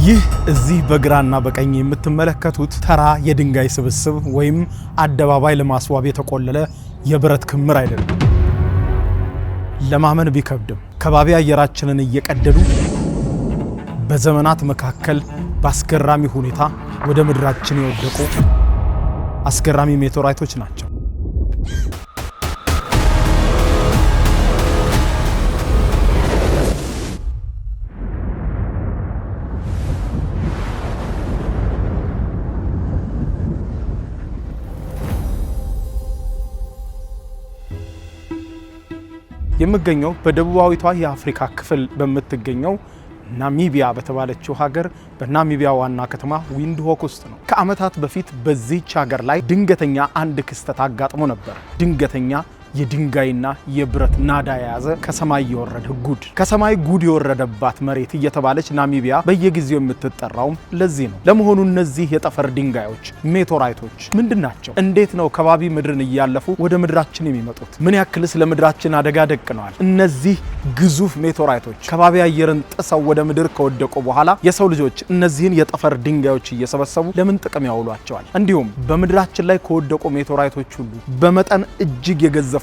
ይህ እዚህ በግራና በቀኝ የምትመለከቱት ተራ የድንጋይ ስብስብ ወይም አደባባይ ለማስዋብ የተቆለለ የብረት ክምር አይደለም። ለማመን ቢከብድም ከባቢ አየራችንን እየቀደዱ በዘመናት መካከል በአስገራሚ ሁኔታ ወደ ምድራችን የወደቁ አስገራሚ ሜቴራይቶች ናቸው። የምገኘው በደቡባዊቷ የአፍሪካ ክፍል በምትገኘው ናሚቢያ በተባለችው ሀገር በናሚቢያ ዋና ከተማ ዊንድሆክ ውስጥ ነው። ከዓመታት በፊት በዚህች ሀገር ላይ ድንገተኛ አንድ ክስተት አጋጥሞ ነበር። ድንገተኛ የድንጋይና የብረት ናዳ የያዘ ከሰማይ የወረደ ጉድ። ከሰማይ ጉድ የወረደባት መሬት እየተባለች ናሚቢያ በየጊዜው የምትጠራው ለዚህ ነው። ለመሆኑ እነዚህ የጠፈር ድንጋዮች ሜቴራይቶች ምንድናቸው? እንዴት ነው ከባቢ ምድርን እያለፉ ወደ ምድራችን የሚመጡት? ምን ያክልስ ለምድራችን አደጋ ደቅነዋል? እነዚህ ግዙፍ ሜቴራይቶች ከባቢ አየርን ጥሰው ወደ ምድር ከወደቁ በኋላ የሰው ልጆች እነዚህን የጠፈር ድንጋዮች እየሰበሰቡ ለምን ጥቅም ያውሏቸዋል? እንዲሁም በምድራችን ላይ ከወደቁ ሜቴራይቶች ሁሉ በመጠን እጅግ የገዘፈውና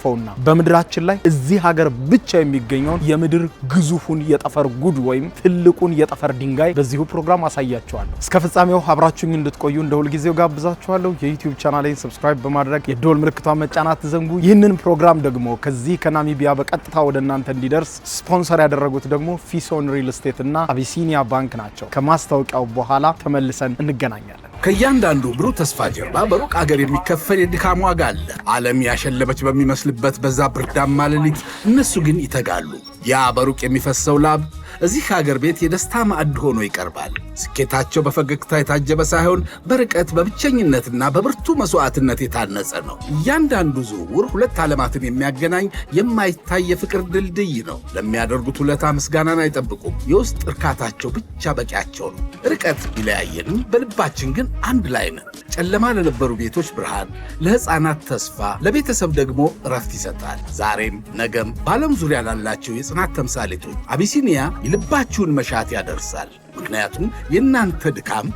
በምድራችን ላይ እዚህ ሀገር ብቻ የሚገኘውን የምድር ግዙፉን የጠፈር ጉድ ወይም ትልቁን የጠፈር ድንጋይ በዚሁ ፕሮግራም አሳያችኋለሁ። እስከ ፍጻሜው አብራችሁኝ እንድትቆዩ እንደ ሁልጊዜው ጋብዛችኋለሁ። የዩቲዩብ ቻናሌን ሰብስክራይብ በማድረግ የደወል ምልክቷን መጫናት ዘንጉ። ይህንን ፕሮግራም ደግሞ ከዚህ ከናሚቢያ በቀጥታ ወደ እናንተ እንዲደርስ ስፖንሰር ያደረጉት ደግሞ ፊሶን ሪል ስቴት እና አቢሲኒያ ባንክ ናቸው። ከማስታወቂያው በኋላ ተመልሰን እንገናኛለን። ከእያንዳንዱ ብሩህ ተስፋ ጀርባ በሩቅ አገር የሚከፈል የድካም ዋጋ አለ። ዓለም ያሸለበች በሚመስልበት በዛ ብርዳማ ሌሊት እነሱ ግን ይተጋሉ። ያ በሩቅ የሚፈሰው ላብ እዚህ ሀገር ቤት የደስታ ማዕድ ሆኖ ይቀርባል። ስኬታቸው በፈገግታ የታጀበ ሳይሆን በርቀት በብቸኝነትና በብርቱ መስዋዕትነት የታነጸ ነው። እያንዳንዱ ዝውውር ሁለት ዓለማትን የሚያገናኝ የማይታይ የፍቅር ድልድይ ነው። ለሚያደርጉት ውለታ ምስጋናን አይጠብቁም። የውስጥ እርካታቸው ብቻ በቂያቸው ነው። ርቀት ቢለያየንም በልባችን ግን አንድ ላይ ነን። ጨለማ ለነበሩ ቤቶች ብርሃን፣ ለሕፃናት ተስፋ፣ ለቤተሰብ ደግሞ እረፍት ይሰጣል። ዛሬም ነገም በዓለም ዙሪያ ላላቸው የጽናት ተምሳሌቶች አቢሲኒያ የልባችሁን መሻት ያደርሳል። ምክንያቱም የእናንተ ድካም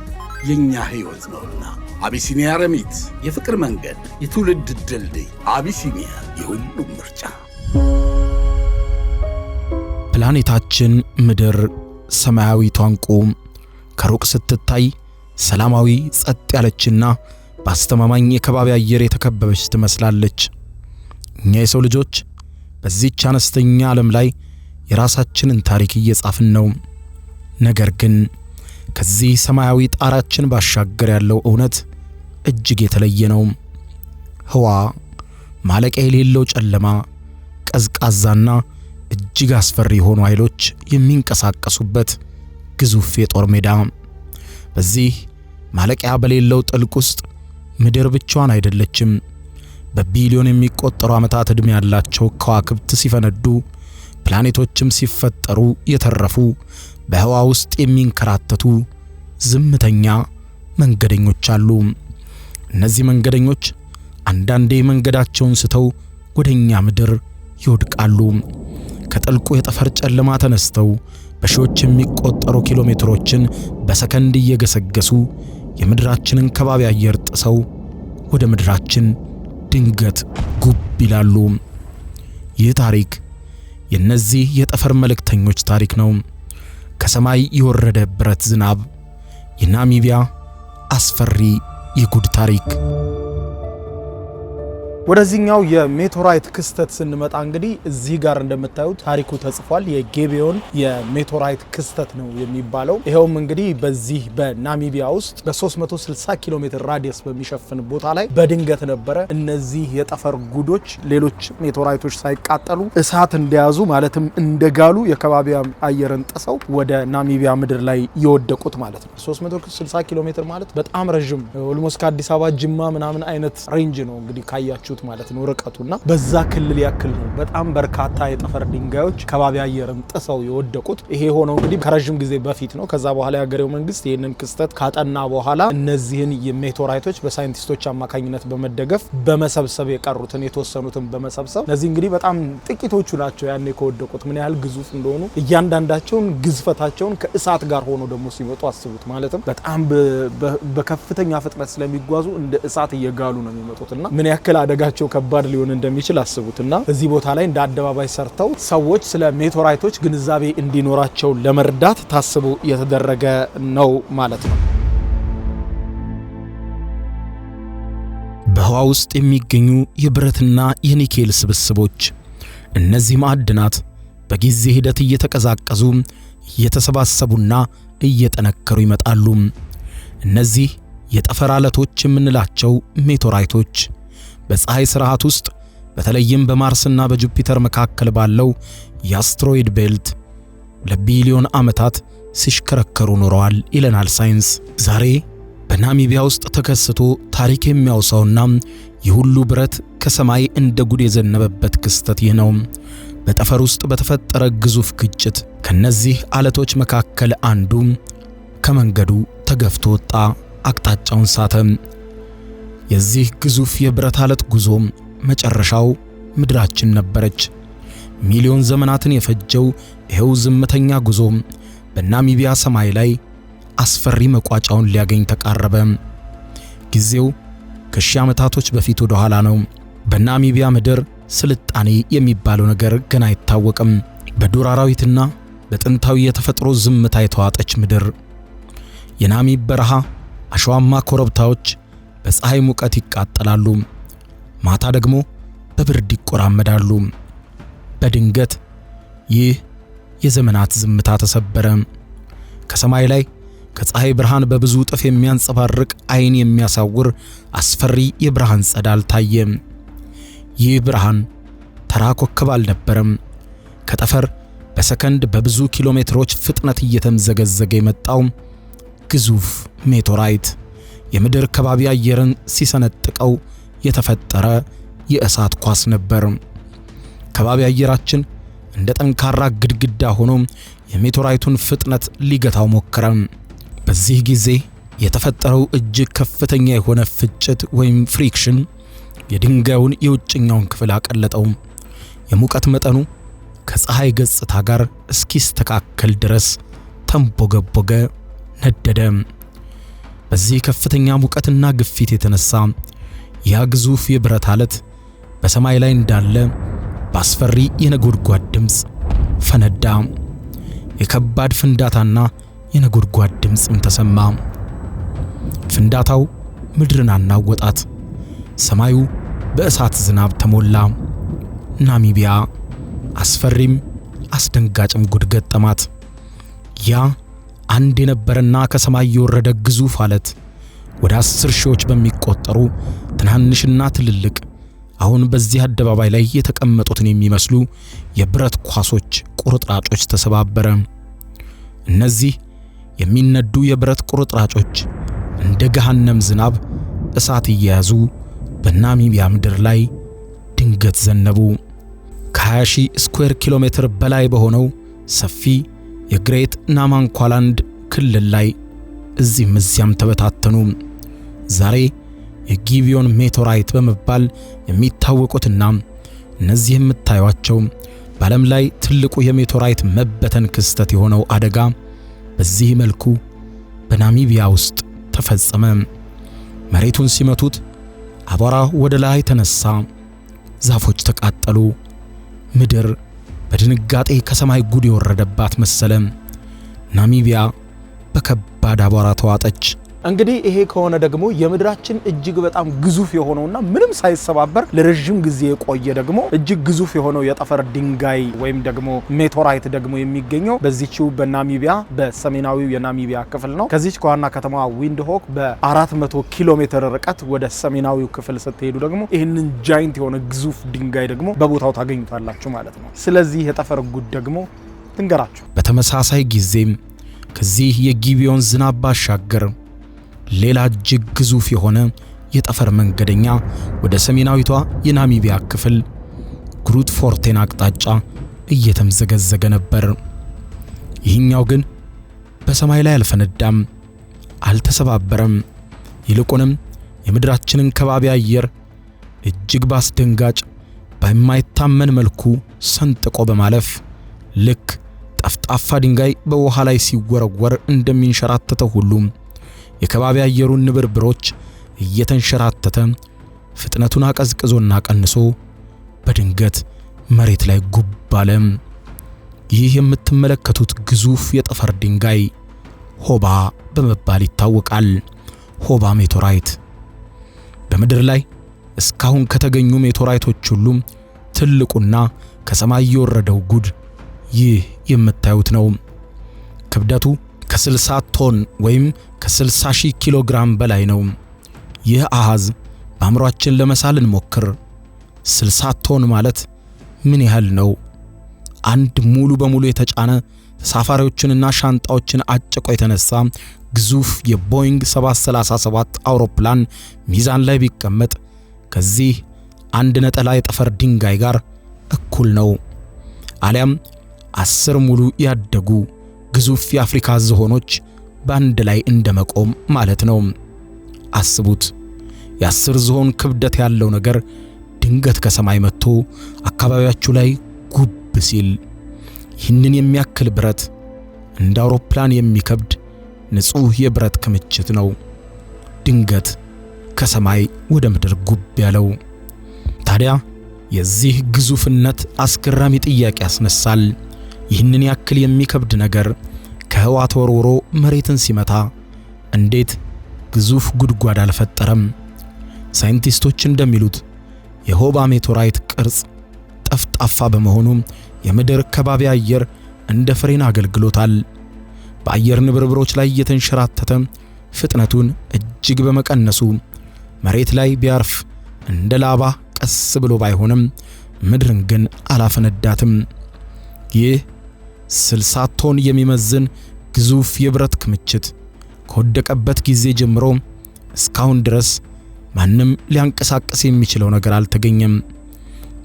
የእኛ ሕይወት ነውና። አቢሲኒያ ረሚት፣ የፍቅር መንገድ፣ የትውልድ ድልድይ። አቢሲኒያ የሁሉም ምርጫ። ፕላኔታችን ምድር ሰማያዊቷ ዕንቁ ከሩቅ ስትታይ ሰላማዊ ጸጥ ያለችና በአስተማማኝ የከባቢ አየር የተከበበች ትመስላለች። እኛ የሰው ልጆች በዚህች አነስተኛ ዓለም ላይ የራሳችንን ታሪክ እየጻፍን ነው። ነገር ግን ከዚህ ሰማያዊ ጣራችን ባሻገር ያለው እውነት እጅግ የተለየ ነው። ህዋ ማለቂያ የሌለው ጨለማ፣ ቀዝቃዛና እጅግ አስፈሪ የሆኑ ኃይሎች የሚንቀሳቀሱበት ግዙፍ የጦር ሜዳ። በዚህ ማለቂያ በሌለው ጥልቅ ውስጥ ምድር ብቻዋን አይደለችም። በቢሊዮን የሚቆጠሩ ዓመታት ዕድሜ ያላቸው ከዋክብት ሲፈነዱ፣ ፕላኔቶችም ሲፈጠሩ የተረፉ በህዋ ውስጥ የሚንከራተቱ ዝምተኛ መንገደኞች አሉ። እነዚህ መንገደኞች አንዳንዴ መንገዳቸውን ስተው ወደኛ ምድር ይወድቃሉ። ከጥልቁ የጠፈር ጨለማ ተነስተው በሺዎች የሚቆጠሩ ኪሎሜትሮችን በሰከንድ እየገሰገሱ የምድራችንን ከባቢ አየር ጥሰው ወደ ምድራችን ድንገት ጉብ ይላሉ። ይህ ታሪክ የነዚህ የጠፈር መልእክተኞች ታሪክ ነው። ከሰማይ የወረደ ብረት ዝናብ፣ የናሚቢያ አስፈሪ የጉድ ታሪክ። ወደዚህኛው የሜቴራይት ክስተት ስንመጣ እንግዲህ እዚህ ጋር እንደምታዩት ታሪኩ ተጽፏል። የጌቢዮን የሜቴራይት ክስተት ነው የሚባለው። ይሄውም እንግዲህ በዚህ በናሚቢያ ውስጥ በ360 ኪሎ ሜትር ራዲየስ በሚሸፍን ቦታ ላይ በድንገት ነበረ እነዚህ የጠፈር ጉዶች ሌሎች ሜቴራይቶች ሳይቃጠሉ እሳት እንደያዙ ማለትም እንደጋሉ የከባቢ አየርን ጥሰው ወደ ናሚቢያ ምድር ላይ የወደቁት ማለት ነው። 360 ኪሎ ሜትር ማለት በጣም ረጅም ኦልሞስት ከአዲስ አበባ ጅማ ምናምን አይነት ሬንጅ ነው እንግዲህ ካያችሁ እንዳያችሁት ማለት ነው ርቀቱና በዛ ክልል ያክል ነው። በጣም በርካታ የጠፈር ድንጋዮች ከባቢ አየርም ጥሰው የወደቁት። ይሄ ሆነው እንግዲህ ከረጅም ጊዜ በፊት ነው። ከዛ በኋላ የሀገሬው መንግስት ይህንን ክስተት ካጠና በኋላ እነዚህን የሜቴራይቶች በሳይንቲስቶች አማካኝነት በመደገፍ በመሰብሰብ የቀሩትን የተወሰኑትን በመሰብሰብ እነዚህ እንግዲህ በጣም ጥቂቶቹ ናቸው ያኔ ከወደቁት ምን ያህል ግዙፍ እንደሆኑ እያንዳንዳቸውን ግዝፈታቸውን ከእሳት ጋር ሆኖ ደግሞ ሲመጡ አስቡት። ማለትም በጣም በከፍተኛ ፍጥነት ስለሚጓዙ እንደ እሳት እየጋሉ ነው የሚመጡትና ምን ያክል አደጋቸው ከባድ ሊሆን እንደሚችል አስቡትና እዚህ ቦታ ላይ እንደ አደባባይ ሰርተው ሰዎች ስለ ሜቴራይቶች ግንዛቤ እንዲኖራቸው ለመርዳት ታስቦ የተደረገ ነው ማለት ነው። በህዋ ውስጥ የሚገኙ የብረትና የኒኬል ስብስቦች እነዚህ ማዕድናት በጊዜ ሂደት እየተቀዛቀዙ እየተሰባሰቡና እየጠነከሩ ይመጣሉ። እነዚህ የጠፈር አለቶች የምንላቸው ሜቴራይቶች በፀሐይ ስርዓት ውስጥ በተለይም በማርስና በጁፒተር መካከል ባለው የአስትሮይድ ቤልት ለቢሊዮን ዓመታት ሲሽከረከሩ ኖረዋል ይለናል ሳይንስ። ዛሬ በናሚቢያ ውስጥ ተከስቶ ታሪክ የሚያወሳውና የሁሉ ብረት ከሰማይ እንደ ጉድ የዘነበበት ክስተት ይህ ነው። በጠፈር ውስጥ በተፈጠረ ግዙፍ ግጭት ከነዚህ አለቶች መካከል አንዱ ከመንገዱ ተገፍቶ ወጣ፣ አቅጣጫውን ሳተ። የዚህ ግዙፍ የብረት አለት ጉዞ መጨረሻው ምድራችን ነበረች። ሚሊዮን ዘመናትን የፈጀው ይሄው ዝምተኛ ጉዞ በናሚቢያ ሰማይ ላይ አስፈሪ መቋጫውን ሊያገኝ ተቃረበ። ጊዜው ከሺህ ዓመታቶች በፊት ወደ ኋላ ነው። በናሚቢያ ምድር ስልጣኔ የሚባለው ነገር ገና አይታወቅም። በዱር አራዊትና በጥንታዊ የተፈጥሮ ዝምታ የተዋጠች ምድር። የናሚብ በረሃ አሸዋማ ኮረብታዎች በፀሐይ ሙቀት ይቃጠላሉ፣ ማታ ደግሞ በብርድ ይቆራመዳሉ። በድንገት ይህ የዘመናት ዝምታ ተሰበረ። ከሰማይ ላይ ከፀሐይ ብርሃን በብዙ እጥፍ የሚያንጸባርቅ ዓይን የሚያሳውር አስፈሪ የብርሃን ጸዳል ታየ። ይህ ብርሃን ተራ ኮከብ አልነበረም። ከጠፈር በሰከንድ በብዙ ኪሎ ሜትሮች ፍጥነት እየተምዘገዘገ የመጣው ግዙፍ ሜቴራይት የምድር ከባቢ አየርን ሲሰነጥቀው የተፈጠረ የእሳት ኳስ ነበር። ከባቢ አየራችን እንደ ጠንካራ ግድግዳ ሆኖ የሜቴራይቱን ፍጥነት ሊገታው ሞከረ። በዚህ ጊዜ የተፈጠረው እጅግ ከፍተኛ የሆነ ፍጭት ወይም ፍሪክሽን የድንጋዩን የውጭኛውን ክፍል አቀለጠው። የሙቀት መጠኑ ከፀሐይ ገጽታ ጋር እስኪስተካከል ድረስ ተንቦገቦገ፣ ነደደ። በዚህ ከፍተኛ ሙቀትና ግፊት የተነሳ ያ ግዙፍ የብረት አለት በሰማይ ላይ እንዳለ በአስፈሪ የነጎድጓድ ድምፅ ፈነዳ። የከባድ ፍንዳታና የነጎድጓድ ድምፅም ተሰማ። ፍንዳታው ምድርን አናወጣት። ሰማዩ በእሳት ዝናብ ተሞላ። ናሚቢያ አስፈሪም አስደንጋጭም ጉድ ገጠማት። ያ አንድ የነበረና ከሰማይ የወረደ ግዙፍ አለት ወደ 10 ሺዎች በሚቆጠሩ ትናንሽና ትልልቅ አሁን በዚህ አደባባይ ላይ የተቀመጡትን የሚመስሉ የብረት ኳሶች ቁርጥራጮች ተሰባበረ። እነዚህ የሚነዱ የብረት ቁርጥራጮች እንደ ገሃነም ዝናብ እሳት እየያዙ በናሚቢያ ምድር ላይ ድንገት ዘነቡ። ከ20,000 ስኩዌር ኪሎ ሜትር በላይ በሆነው ሰፊ የግሬት ናማንኳላንድ ክልል ላይ እዚህም እዚያም ተበታተኑ። ዛሬ የጊቢዮን ሜቴራይት በመባል የሚታወቁትና እነዚህ የምታዩቸው በዓለም ላይ ትልቁ የሜቴራይት መበተን ክስተት የሆነው አደጋ በዚህ መልኩ በናሚቢያ ውስጥ ተፈጸመ። መሬቱን ሲመቱት አቧራ ወደ ላይ ተነሳ፣ ዛፎች ተቃጠሉ። ምድር በድንጋጤ ከሰማይ ጉድ የወረደባት መሰለ። ናሚቢያ በከባድ አቧራ ተዋጠች። እንግዲህ ይሄ ከሆነ ደግሞ የምድራችን እጅግ በጣም ግዙፍ የሆነውና ምንም ሳይሰባበር ለረጅም ጊዜ የቆየ ደግሞ እጅግ ግዙፍ የሆነው የጠፈር ድንጋይ ወይም ደግሞ ሜቴራይት ደግሞ የሚገኘው በዚህው በናሚቢያ በሰሜናዊው የናሚቢያ ክፍል ነው። ከዚህች ከዋና ከተማዋ ዊንድሆክ በ400 ኪሎ ሜትር ርቀት ወደ ሰሜናዊው ክፍል ስትሄዱ ደግሞ ይህንን ጃይንት የሆነ ግዙፍ ድንጋይ ደግሞ በቦታው ታገኙታላችሁ ማለት ነው። ስለዚህ የጠፈር ጉድ ደግሞ ትንገራችሁ። በተመሳሳይ ጊዜም ከዚህ የጊቢዮን ዝናብ ባሻገር ሌላ እጅግ ግዙፍ የሆነ የጠፈር መንገደኛ ወደ ሰሜናዊቷ የናሚቢያ ክፍል ግሩትፎርቴን አቅጣጫ እየተምዘገዘገ ነበር። ይህኛው ግን በሰማይ ላይ አልፈነዳም፣ አልተሰባበረም። ይልቁንም የምድራችንን ከባቢ አየር እጅግ ባስደንጋጭ በማይታመን መልኩ ሰንጥቆ በማለፍ ልክ ጠፍጣፋ ድንጋይ በውሃ ላይ ሲወረወር እንደሚንሸራተተው ሁሉ የከባቢ አየሩን ንብርብሮች እየተንሸራተተ ፍጥነቱን አቀዝቅዞና ቀንሶ በድንገት መሬት ላይ ጉብ አለ። ይህ የምትመለከቱት ግዙፍ የጠፈር ድንጋይ ሆባ በመባል ይታወቃል። ሆባ ሜቶራይት በምድር ላይ እስካሁን ከተገኙ ሜቶራይቶች ሁሉ ትልቁና ከሰማይ የወረደው ጉድ ይህ የምታዩት ነው። ክብደቱ ከ60 ቶን ወይም ከ60,000 ኪሎ ግራም በላይ ነው። ይህ አሃዝ በአእምሯችን ለመሳል እንሞክር። 60 ቶን ማለት ምን ያህል ነው? አንድ ሙሉ በሙሉ የተጫነ ተሳፋሪዎችንና ሻንጣዎችን አጭቆ የተነሳ ግዙፍ የቦይንግ 737 አውሮፕላን ሚዛን ላይ ቢቀመጥ ከዚህ አንድ ነጠላ የጠፈር ድንጋይ ጋር እኩል ነው። አሊያም 10 ሙሉ ያደጉ ግዙፍ የአፍሪካ ዝሆኖች በአንድ ላይ እንደመቆም ማለት ነው። አስቡት፣ የ10 ዝሆን ክብደት ያለው ነገር ድንገት ከሰማይ መጥቶ አካባቢያችሁ ላይ ጉብ ሲል ይህንን የሚያክል ብረት እንደ አውሮፕላን የሚከብድ ንጹህ የብረት ክምችት ነው ድንገት ከሰማይ ወደ ምድር ጉብ ያለው። ታዲያ የዚህ ግዙፍነት አስገራሚ ጥያቄ ያስነሳል። ይህንን ያክል የሚከብድ ነገር ከህዋ ተወርውሮ መሬትን ሲመታ እንዴት ግዙፍ ጉድጓድ አልፈጠረም? ሳይንቲስቶች እንደሚሉት የሆባ ሜቶራይት ቅርጽ ጠፍጣፋ በመሆኑ የምድር ከባቢ አየር እንደ ፍሬን አገልግሎታል። በአየር ንብርብሮች ላይ የተንሸራተተ ፍጥነቱን እጅግ በመቀነሱ መሬት ላይ ቢያርፍ እንደ ላባ ቀስ ብሎ ባይሆንም ምድርን ግን አላፈነዳትም። ይህ 60 ቶን የሚመዝን ግዙፍ የብረት ክምችት ከወደቀበት ጊዜ ጀምሮ እስካሁን ድረስ ማንም ሊያንቀሳቅስ የሚችለው ነገር አልተገኘም።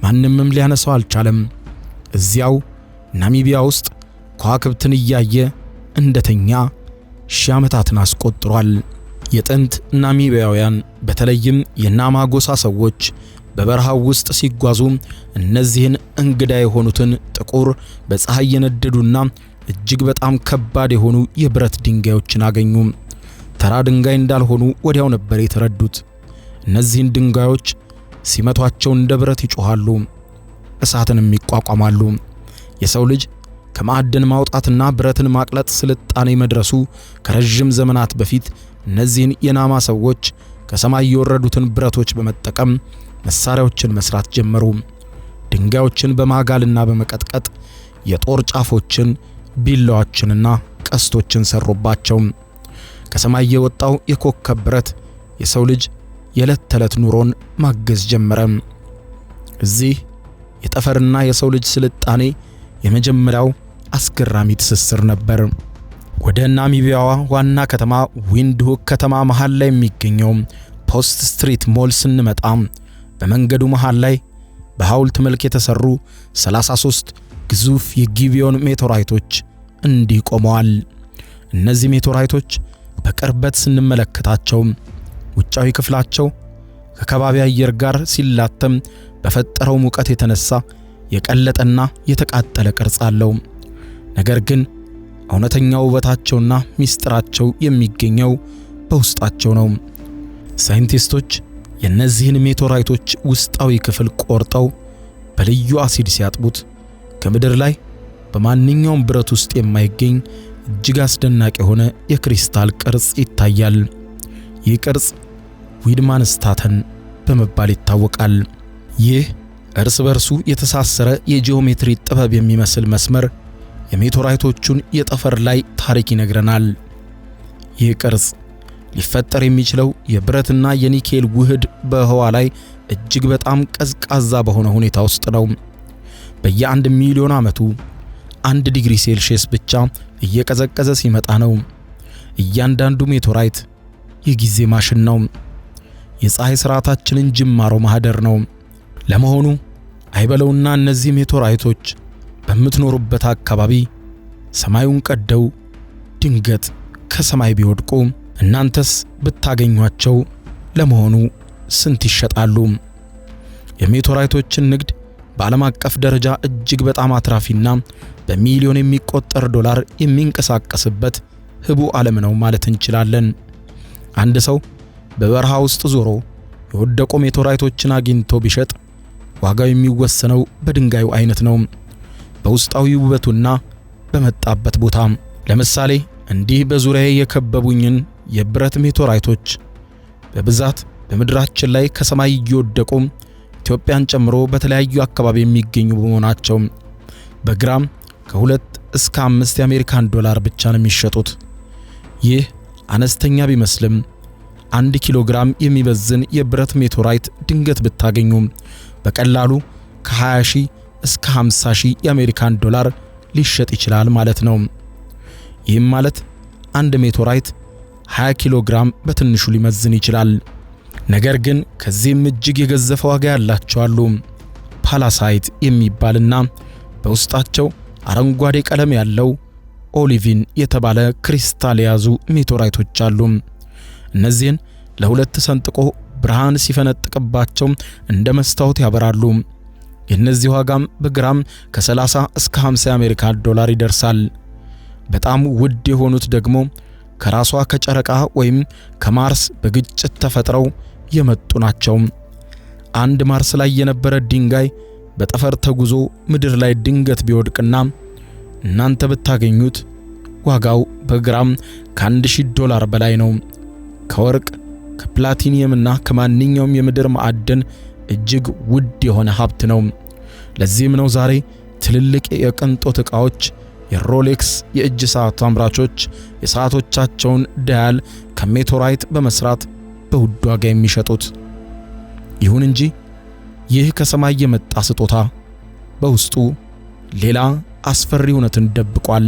ማንምም ሊያነሳው አልቻለም። እዚያው ናሚቢያ ውስጥ ከዋክብትን እያየ እንደተኛ ሺህ ዓመታትን አስቆጥሯል። የጥንት ናሚቢያውያን በተለይም የናማ ጎሳ ሰዎች በበረሃው ውስጥ ሲጓዙ እነዚህን እንግዳ የሆኑትን ጥቁር በፀሐይ የነደዱና እጅግ በጣም ከባድ የሆኑ የብረት ድንጋዮችን አገኙ። ተራ ድንጋይ እንዳልሆኑ ወዲያው ነበር የተረዱት። እነዚህን ድንጋዮች ሲመቷቸው እንደ ብረት ይጮሃሉ፣ እሳትንም ይቋቋማሉ። የሰው ልጅ ከማዕድን ማውጣትና ብረትን ማቅለጥ ስልጣኔ መድረሱ ከረጅም ዘመናት በፊት እነዚህን የናማ ሰዎች ከሰማይ የወረዱትን ብረቶች በመጠቀም መሳሪያዎችን መስራት ጀመሩ። ድንጋዮችን በማጋልና በመቀጥቀጥ የጦር ጫፎችን፣ ቢላዎችንና ቀስቶችን ሰሩባቸው። ከሰማይ የወጣው የኮከብ ብረት የሰው ልጅ የዕለት ተዕለት ኑሮን ማገዝ ጀመረ። እዚህ የጠፈርና የሰው ልጅ ስልጣኔ የመጀመሪያው አስገራሚ ትስስር ነበር። ወደ ናሚቢያዋ ዋና ከተማ ዊንድሁክ ከተማ መሃል ላይ የሚገኘው ፖስት ስትሪት ሞል ስንመጣ በመንገዱ መሃል ላይ በሐውልት መልክ የተሰሩ 33 ግዙፍ የጊቢዮን ሜቶራይቶች እንዲህ ቆመዋል። እነዚህ ሜቶራይቶች በቅርበት ስንመለከታቸው ውጫዊ ክፍላቸው ከከባቢ አየር ጋር ሲላተም በፈጠረው ሙቀት የተነሳ የቀለጠና የተቃጠለ ቅርጽ አለው። ነገር ግን እውነተኛው ውበታቸውና ሚስጥራቸው የሚገኘው በውስጣቸው ነው። ሳይንቲስቶች የእነዚህን ሜቶራይቶች ውስጣዊ ክፍል ቆርጠው በልዩ አሲድ ሲያጥቡት ከምድር ላይ በማንኛውም ብረት ውስጥ የማይገኝ እጅግ አስደናቂ የሆነ የክሪስታል ቅርጽ ይታያል። ይህ ቅርጽ ዊድማንስታተን በመባል ይታወቃል። ይህ እርስ በርሱ የተሳሰረ የጂኦሜትሪ ጥበብ የሚመስል መስመር የሜቶራይቶቹን የጠፈር ላይ ታሪክ ይነግረናል። ይህ ቅርጽ ሊፈጠር የሚችለው የብረትና የኒኬል ውህድ በህዋ ላይ እጅግ በጣም ቀዝቃዛ በሆነ ሁኔታ ውስጥ ነው። በየ1 ሚሊዮን ዓመቱ 1 ዲግሪ ሴልሺየስ ብቻ እየቀዘቀዘ ሲመጣ ነው። እያንዳንዱ ሜቶራይት የጊዜ ማሽን ነው። የፀሐይ ስርዓታችንን ጅማሮ ማህደር ነው። ለመሆኑ አይበለውና እነዚህ ሜቴራይቶች በምትኖሩበት አካባቢ ሰማዩን ቀደው ድንገት ከሰማይ ቢወድቁ እናንተስ ብታገኟቸው ለመሆኑ ስንት ይሸጣሉ? የሜቴራይቶችን ንግድ በዓለም አቀፍ ደረጃ እጅግ በጣም አትራፊና በሚሊዮን የሚቆጠር ዶላር የሚንቀሳቀስበት ህቡ ዓለም ነው ማለት እንችላለን። አንድ ሰው በበረሃ ውስጥ ዞሮ የወደቁ ሜቴራይቶችን አግኝቶ ቢሸጥ ዋጋው የሚወሰነው በድንጋዩ አይነት ነው፣ በውስጣዊ ውበቱና በመጣበት ቦታ። ለምሳሌ እንዲህ በዙሪያዬ የከበቡኝን የብረት ሜቴራይቶች በብዛት በምድራችን ላይ ከሰማይ እየወደቁ ኢትዮጵያን ጨምሮ በተለያዩ አካባቢ የሚገኙ በመሆናቸው በግራም ከ2 እስከ 5 የአሜሪካን ዶላር ብቻ ነው የሚሸጡት። ይህ አነስተኛ ቢመስልም 1 ኪሎ ግራም የሚበዝን የብረት ሜቴራይት ድንገት ብታገኙ በቀላሉ ከ20,000 እስከ 50,000 የአሜሪካን ዶላር ሊሸጥ ይችላል ማለት ነው። ይህም ማለት አንድ ሜቴራይት 20 ኪሎ ግራም በትንሹ ሊመዝን ይችላል። ነገር ግን ከዚህም እጅግ የገዘፈ ዋጋ ያላቸው አሉ። ፓላሳይት የሚባልና በውስጣቸው አረንጓዴ ቀለም ያለው ኦሊቪን የተባለ ክሪስታል የያዙ ሜቴራይቶች አሉ። እነዚህን ለሁለት ሰንጥቆ ብርሃን ሲፈነጥቅባቸው እንደ መስታወት ያበራሉ። የነዚህ ዋጋም በግራም ከ30 እስከ 50 የአሜሪካን ዶላር ይደርሳል። በጣም ውድ የሆኑት ደግሞ ከራሷ ከጨረቃ ወይም ከማርስ በግጭት ተፈጥረው የመጡ ናቸው። አንድ ማርስ ላይ የነበረ ድንጋይ በጠፈር ተጉዞ ምድር ላይ ድንገት ቢወድቅና እናንተ ብታገኙት ዋጋው በግራም ከ1000 ዶላር በላይ ነው። ከወርቅ ከፕላቲኒየምና ከማንኛውም የምድር ማዕድን እጅግ ውድ የሆነ ሀብት ነው። ለዚህም ነው ዛሬ ትልልቅ የቅንጦት ዕቃዎች የሮሌክስ የእጅ ሰዓት አምራቾች የሰዓቶቻቸውን ዳያል ከሜቴራይት በመስራት በውድ ዋጋ የሚሸጡት። ይሁን እንጂ ይህ ከሰማይ የመጣ ስጦታ በውስጡ ሌላ አስፈሪ እውነትን ደብቋል።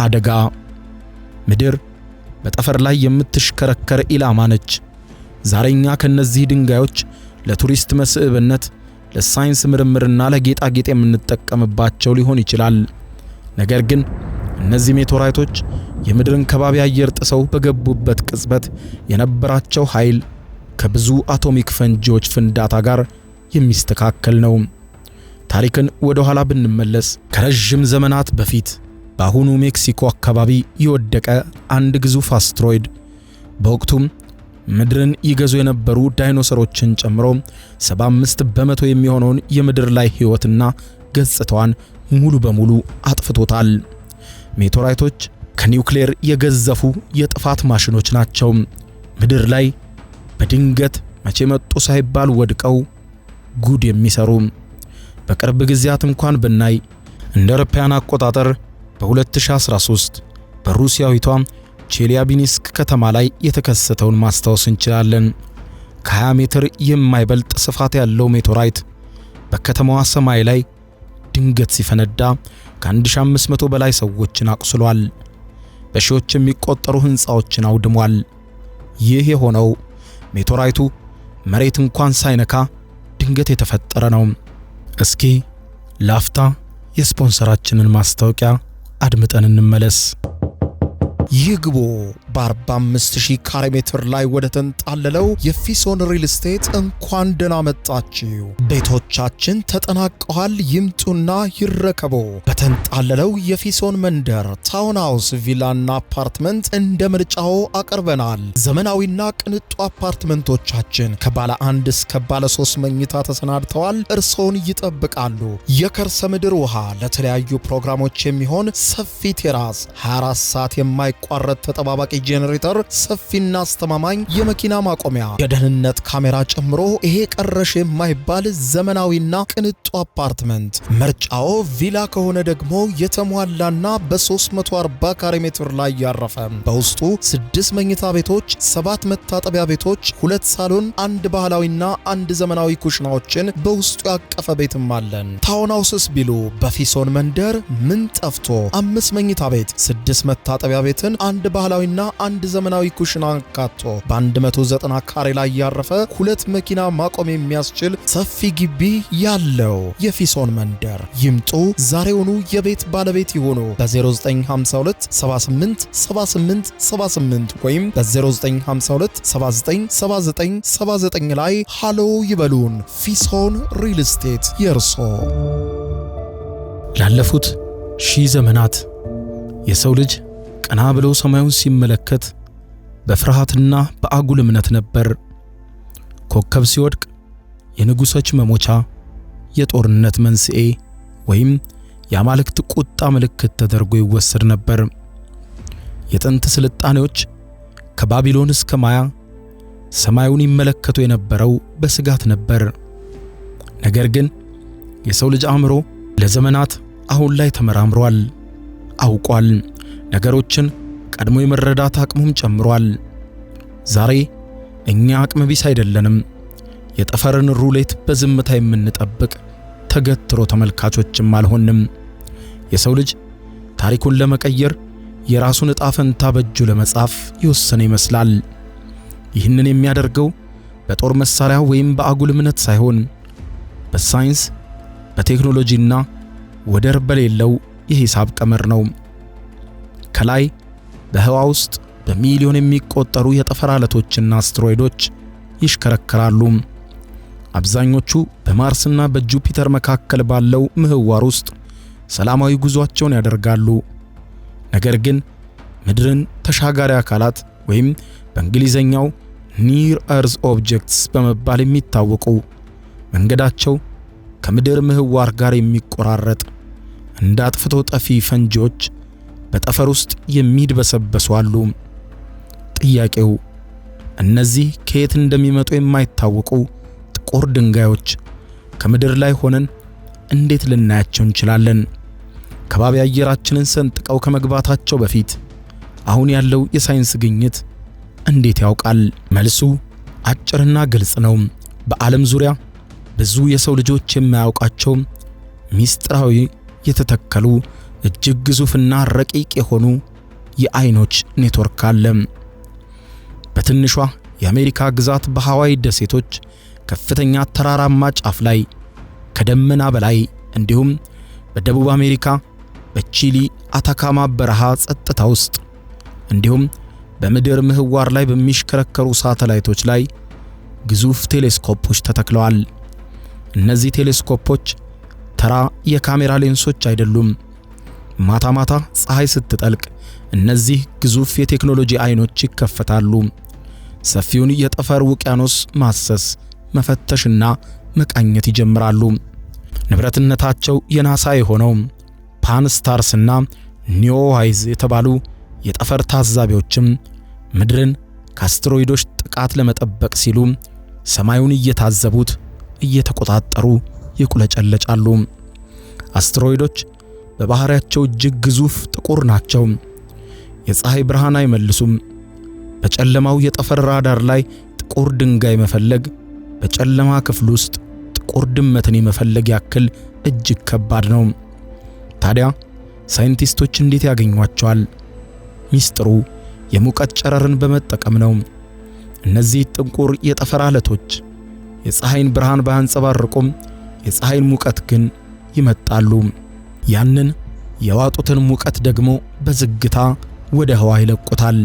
አደጋ። ምድር በጠፈር ላይ የምትሽከረከር ኢላማ ነች። ዛሬኛ ከነዚህ ድንጋዮች ለቱሪስት መስህብነት፣ ለሳይንስ ምርምርና ለጌጣጌጥ የምንጠቀምባቸው ሊሆን ይችላል። ነገር ግን እነዚህ ሜቴራይቶች የምድርን ከባቢ አየር ጥሰው በገቡበት ቅጽበት የነበራቸው ኃይል ከብዙ አቶሚክ ፈንጂዎች ፍንዳታ ጋር የሚስተካከል ነው። ታሪክን ወደ ኋላ ብንመለስ ከረጅም ዘመናት በፊት በአሁኑ ሜክሲኮ አካባቢ የወደቀ አንድ ግዙፍ አስትሮይድ በወቅቱም ምድርን ይገዙ የነበሩ ዳይኖሰሮችን ጨምሮ 75% የሚሆነውን የምድር ላይ ሕይወትና ገጽታዋን ሙሉ በሙሉ አጥፍቶታል። ሜቴራይቶች ከኒውክሌር የገዘፉ የጥፋት ማሽኖች ናቸው። ምድር ላይ በድንገት መቼ መጡ ሳይባል ወድቀው ጉድ የሚሰሩ። በቅርብ ጊዜያት እንኳን ብናይ እንደ አውሮፓውያን አቆጣጠር በ2013 በሩሲያዊቷ ቼሊያቢንስክ ከተማ ላይ የተከሰተውን ማስታወስ እንችላለን። ከ20 ሜትር የማይበልጥ ስፋት ያለው ሜቴራይት በከተማዋ ሰማይ ላይ ድንገት ሲፈነዳ ከ1500 በላይ ሰዎችን አቁስሏል። በሺዎች የሚቆጠሩ ህንጻዎችን አውድሟል። ይህ የሆነው ሜቴራይቱ መሬት እንኳን ሳይነካ ድንገት የተፈጠረ ነው። እስኪ ላፍታ የስፖንሰራችንን ማስታወቂያ አድምጠን እንመለስ። ይግቦ በ45,000 ካሬ ሜትር ላይ ወደ ተንጣለለው የፊሶን ሪል ስቴት እንኳን ደህና መጣችሁ። ቤቶቻችን ተጠናቀዋል፣ ይምጡና ይረከቡ። በተንጣለለው የፊሶን መንደር ታውን ሃውስ፣ ቪላና አፓርትመንት እንደ ምርጫው አቅርበናል። ዘመናዊና ቅንጡ አፓርትመንቶቻችን ከባለ 1 እስከ ባለ 3 መኝታ ተሰናድተዋል፣ እርሶን ይጠብቃሉ። የከርሰ ምድር ውሃ፣ ለተለያዩ ፕሮግራሞች የሚሆን ሰፊ ቴራስ፣ 24 ሰዓት የማይቋረጥ ተጠባባቂ ጄኔሬተር፣ ሰፊና አስተማማኝ የመኪና ማቆሚያ፣ የደህንነት ካሜራ ጨምሮ ይሄ ቀረሽ የማይባል ዘመናዊና ቅንጡ አፓርትመንት። ምርጫው ቪላ ከሆነ ደግሞ የተሟላና በ340 ካሬ ሜትር ላይ ያረፈ በውስጡ 6 መኝታ ቤቶች፣ 7 መታጠቢያ ቤቶች፣ 2 ሳሎን፣ 1 ባህላዊና 1 ዘመናዊ ኩሽናዎችን በውስጡ ያቀፈ ቤትም አለን። ታውን ሃውስስ ቢሉ በፊሶን መንደር ምን ጠፍቶ 5 መኝታ ቤት፣ 6 መታጠቢያ ቤትን፣ 1 ባህላዊና አንድ ዘመናዊ ኩሽና አካቶ በ190 ካሬ ላይ ያረፈ 2 መኪና ማቆም የሚያስችል ሰፊ ግቢ ያለው የፊሶን መንደር ይምጡ። ዛሬውኑ የቤት ባለቤት ይሆኑ። በ0952 78 78 78 ወይም በ0952 79 79 79 ላይ ሃሎ ይበሉን። ፊሶን ሪል ስቴት የርሶ። ላለፉት ሺህ ዘመናት የሰው ልጅ ቀና ብሎ ሰማዩን ሲመለከት በፍርሃትና በአጉል እምነት ነበር። ኮከብ ሲወድቅ የንጉሶች መሞቻ፣ የጦርነት መንስኤ ወይም የአማልክት ቁጣ ምልክት ተደርጎ ይወሰድ ነበር። የጥንት ስልጣኔዎች ከባቢሎን እስከ ማያ ሰማዩን ይመለከቱ የነበረው በስጋት ነበር። ነገር ግን የሰው ልጅ አእምሮ ለዘመናት አሁን ላይ ተመራምሯል፣ አውቋል። ነገሮችን ቀድሞ የመረዳት አቅሙም ጨምሯል። ዛሬ እኛ አቅመ ቢስ አይደለንም። የጠፈርን ሩሌት በዝምታ የምንጠብቅ ተገትሮ ተመልካቾችም አልሆንም። የሰው ልጅ ታሪኩን ለመቀየር የራሱን ዕጣ ፈንታ በእጁ ለመጻፍ የወሰነ ይመስላል። ይህንን የሚያደርገው በጦር መሳሪያ ወይም በአጉል እምነት ሳይሆን በሳይንስ በቴክኖሎጂና ወደር በሌለው የሂሳብ ቀመር ነው። ከላይ በህዋ ውስጥ በሚሊዮን የሚቆጠሩ የጠፈር አለቶችና አስትሮይዶች ይሽከረከራሉ። አብዛኞቹ በማርስና በጁፒተር መካከል ባለው ምህዋር ውስጥ ሰላማዊ ጉዟቸውን ያደርጋሉ። ነገር ግን ምድርን ተሻጋሪ አካላት ወይም በእንግሊዘኛው ኒር እርዝ ኦብጀክትስ በመባል የሚታወቁ መንገዳቸው ከምድር ምህዋር ጋር የሚቆራረጥ እንደ አጥፍቶ ጠፊ ፈንጂዎች በጠፈር ውስጥ የሚድበሰበሱ አሉ። ጥያቄው እነዚህ ከየት እንደሚመጡ የማይታወቁ ጥቁር ድንጋዮች ከምድር ላይ ሆነን እንዴት ልናያቸው እንችላለን? ከባቢ አየራችንን ሰንጥቀው ከመግባታቸው በፊት አሁን ያለው የሳይንስ ግኝት እንዴት ያውቃል? መልሱ አጭርና ግልጽ ነው። በዓለም ዙሪያ ብዙ የሰው ልጆች የማያውቃቸው ሚስጥራዊ የተተከሉ እጅግ ግዙፍና ረቂቅ የሆኑ የአይኖች ኔትወርክ አለ። በትንሿ የአሜሪካ ግዛት በሃዋይ ደሴቶች ከፍተኛ ተራራማ ጫፍ ላይ ከደመና በላይ እንዲሁም በደቡብ አሜሪካ በቺሊ አታካማ በረሃ ጸጥታ ውስጥ እንዲሁም በምድር ምህዋር ላይ በሚሽከረከሩ ሳተላይቶች ላይ ግዙፍ ቴሌስኮፖች ተተክለዋል። እነዚህ ቴሌስኮፖች ተራ የካሜራ ሌንሶች አይደሉም። ማታ ማታ ፀሐይ ስትጠልቅ እነዚህ ግዙፍ የቴክኖሎጂ አይኖች ይከፈታሉ። ሰፊውን የጠፈር ውቅያኖስ ማሰስ፣ መፈተሽና መቃኘት ይጀምራሉ። ንብረትነታቸው የናሳ የሆነው ፓን ስታርስና ኒዮዋይዝ የተባሉ የጠፈር ታዛቢዎችም ምድርን ከአስትሮይዶች ጥቃት ለመጠበቅ ሲሉ ሰማዩን እየታዘቡት እየተቆጣጠሩ ይቁለጨለጫሉ። አስትሮይዶች በባህሪያቸው እጅግ ግዙፍ ጥቁር ናቸው። የፀሐይ ብርሃን አይመልሱም። በጨለማው የጠፈር ራዳር ላይ ጥቁር ድንጋይ መፈለግ በጨለማ ክፍል ውስጥ ጥቁር ድመትን የመፈለግ ያክል እጅግ ከባድ ነው። ታዲያ ሳይንቲስቶች እንዴት ያገኟቸዋል? ሚስጥሩ የሙቀት ጨረርን በመጠቀም ነው። እነዚህ ጥቁር የጠፈር አለቶች የፀሐይን ብርሃን ባያንጸባርቁም የፀሐይን ሙቀት ግን ይመጣሉ። ያንን የዋጡትን ሙቀት ደግሞ በዝግታ ወደ ህዋ ይለቁታል።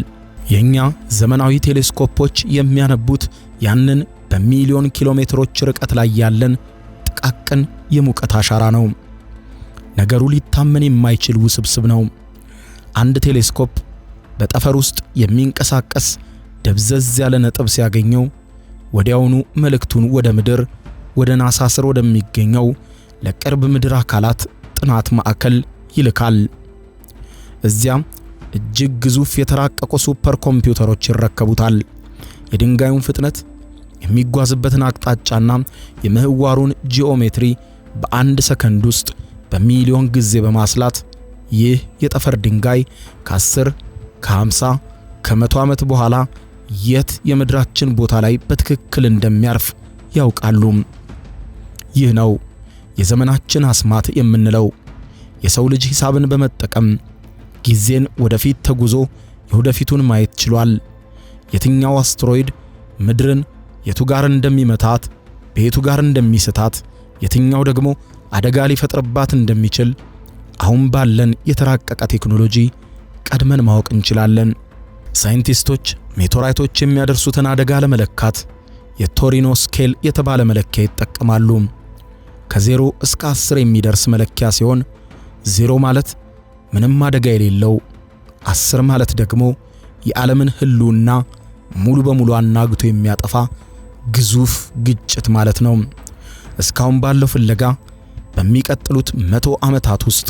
የኛ ዘመናዊ ቴሌስኮፖች የሚያነቡት ያንን በሚሊዮን ኪሎሜትሮች ርቀት ላይ ያለን ጥቃቅን የሙቀት አሻራ ነው። ነገሩ ሊታመን የማይችል ውስብስብ ነው። አንድ ቴሌስኮፕ በጠፈር ውስጥ የሚንቀሳቀስ ደብዘዝ ያለ ነጥብ ሲያገኘው ወዲያውኑ መልእክቱን ወደ ምድር ወደ ናሳ ስር ወደሚገኘው ለቅርብ ምድር አካላት ጥናት ማዕከል ይልካል። እዚያም እጅግ ግዙፍ የተራቀቁ ሱፐር ኮምፒውተሮች ይረከቡታል። የድንጋዩን ፍጥነት፣ የሚጓዝበትን አቅጣጫና የምህዋሩን ጂኦሜትሪ በአንድ ሰከንድ ውስጥ በሚሊዮን ጊዜ በማስላት ይህ የጠፈር ድንጋይ ከ10 ከ50 ከ100 ዓመት በኋላ የት የምድራችን ቦታ ላይ በትክክል እንደሚያርፍ ያውቃሉ። ይህ ነው የዘመናችን አስማት የምንለው። የሰው ልጅ ሂሳብን በመጠቀም ጊዜን ወደፊት ተጉዞ የወደፊቱን ማየት ችሏል። የትኛው አስትሮይድ ምድርን የቱ ጋር እንደሚመታት፣ በየቱ ጋር እንደሚስታት፣ የትኛው ደግሞ አደጋ ሊፈጥርባት እንደሚችል አሁን ባለን የተራቀቀ ቴክኖሎጂ ቀድመን ማወቅ እንችላለን። ሳይንቲስቶች ሜቴራይቶች የሚያደርሱትን አደጋ ለመለካት የቶሪኖ ስኬል የተባለ መለኪያ ይጠቀማሉ። ከ0 እስከ 10 የሚደርስ መለኪያ ሲሆን 0 ማለት ምንም አደጋ የሌለው፣ 10 ማለት ደግሞ የዓለምን ህልውና ሙሉ በሙሉ አናግቶ የሚያጠፋ ግዙፍ ግጭት ማለት ነው። እስካሁን ባለው ፍለጋ በሚቀጥሉት 100 ዓመታት ውስጥ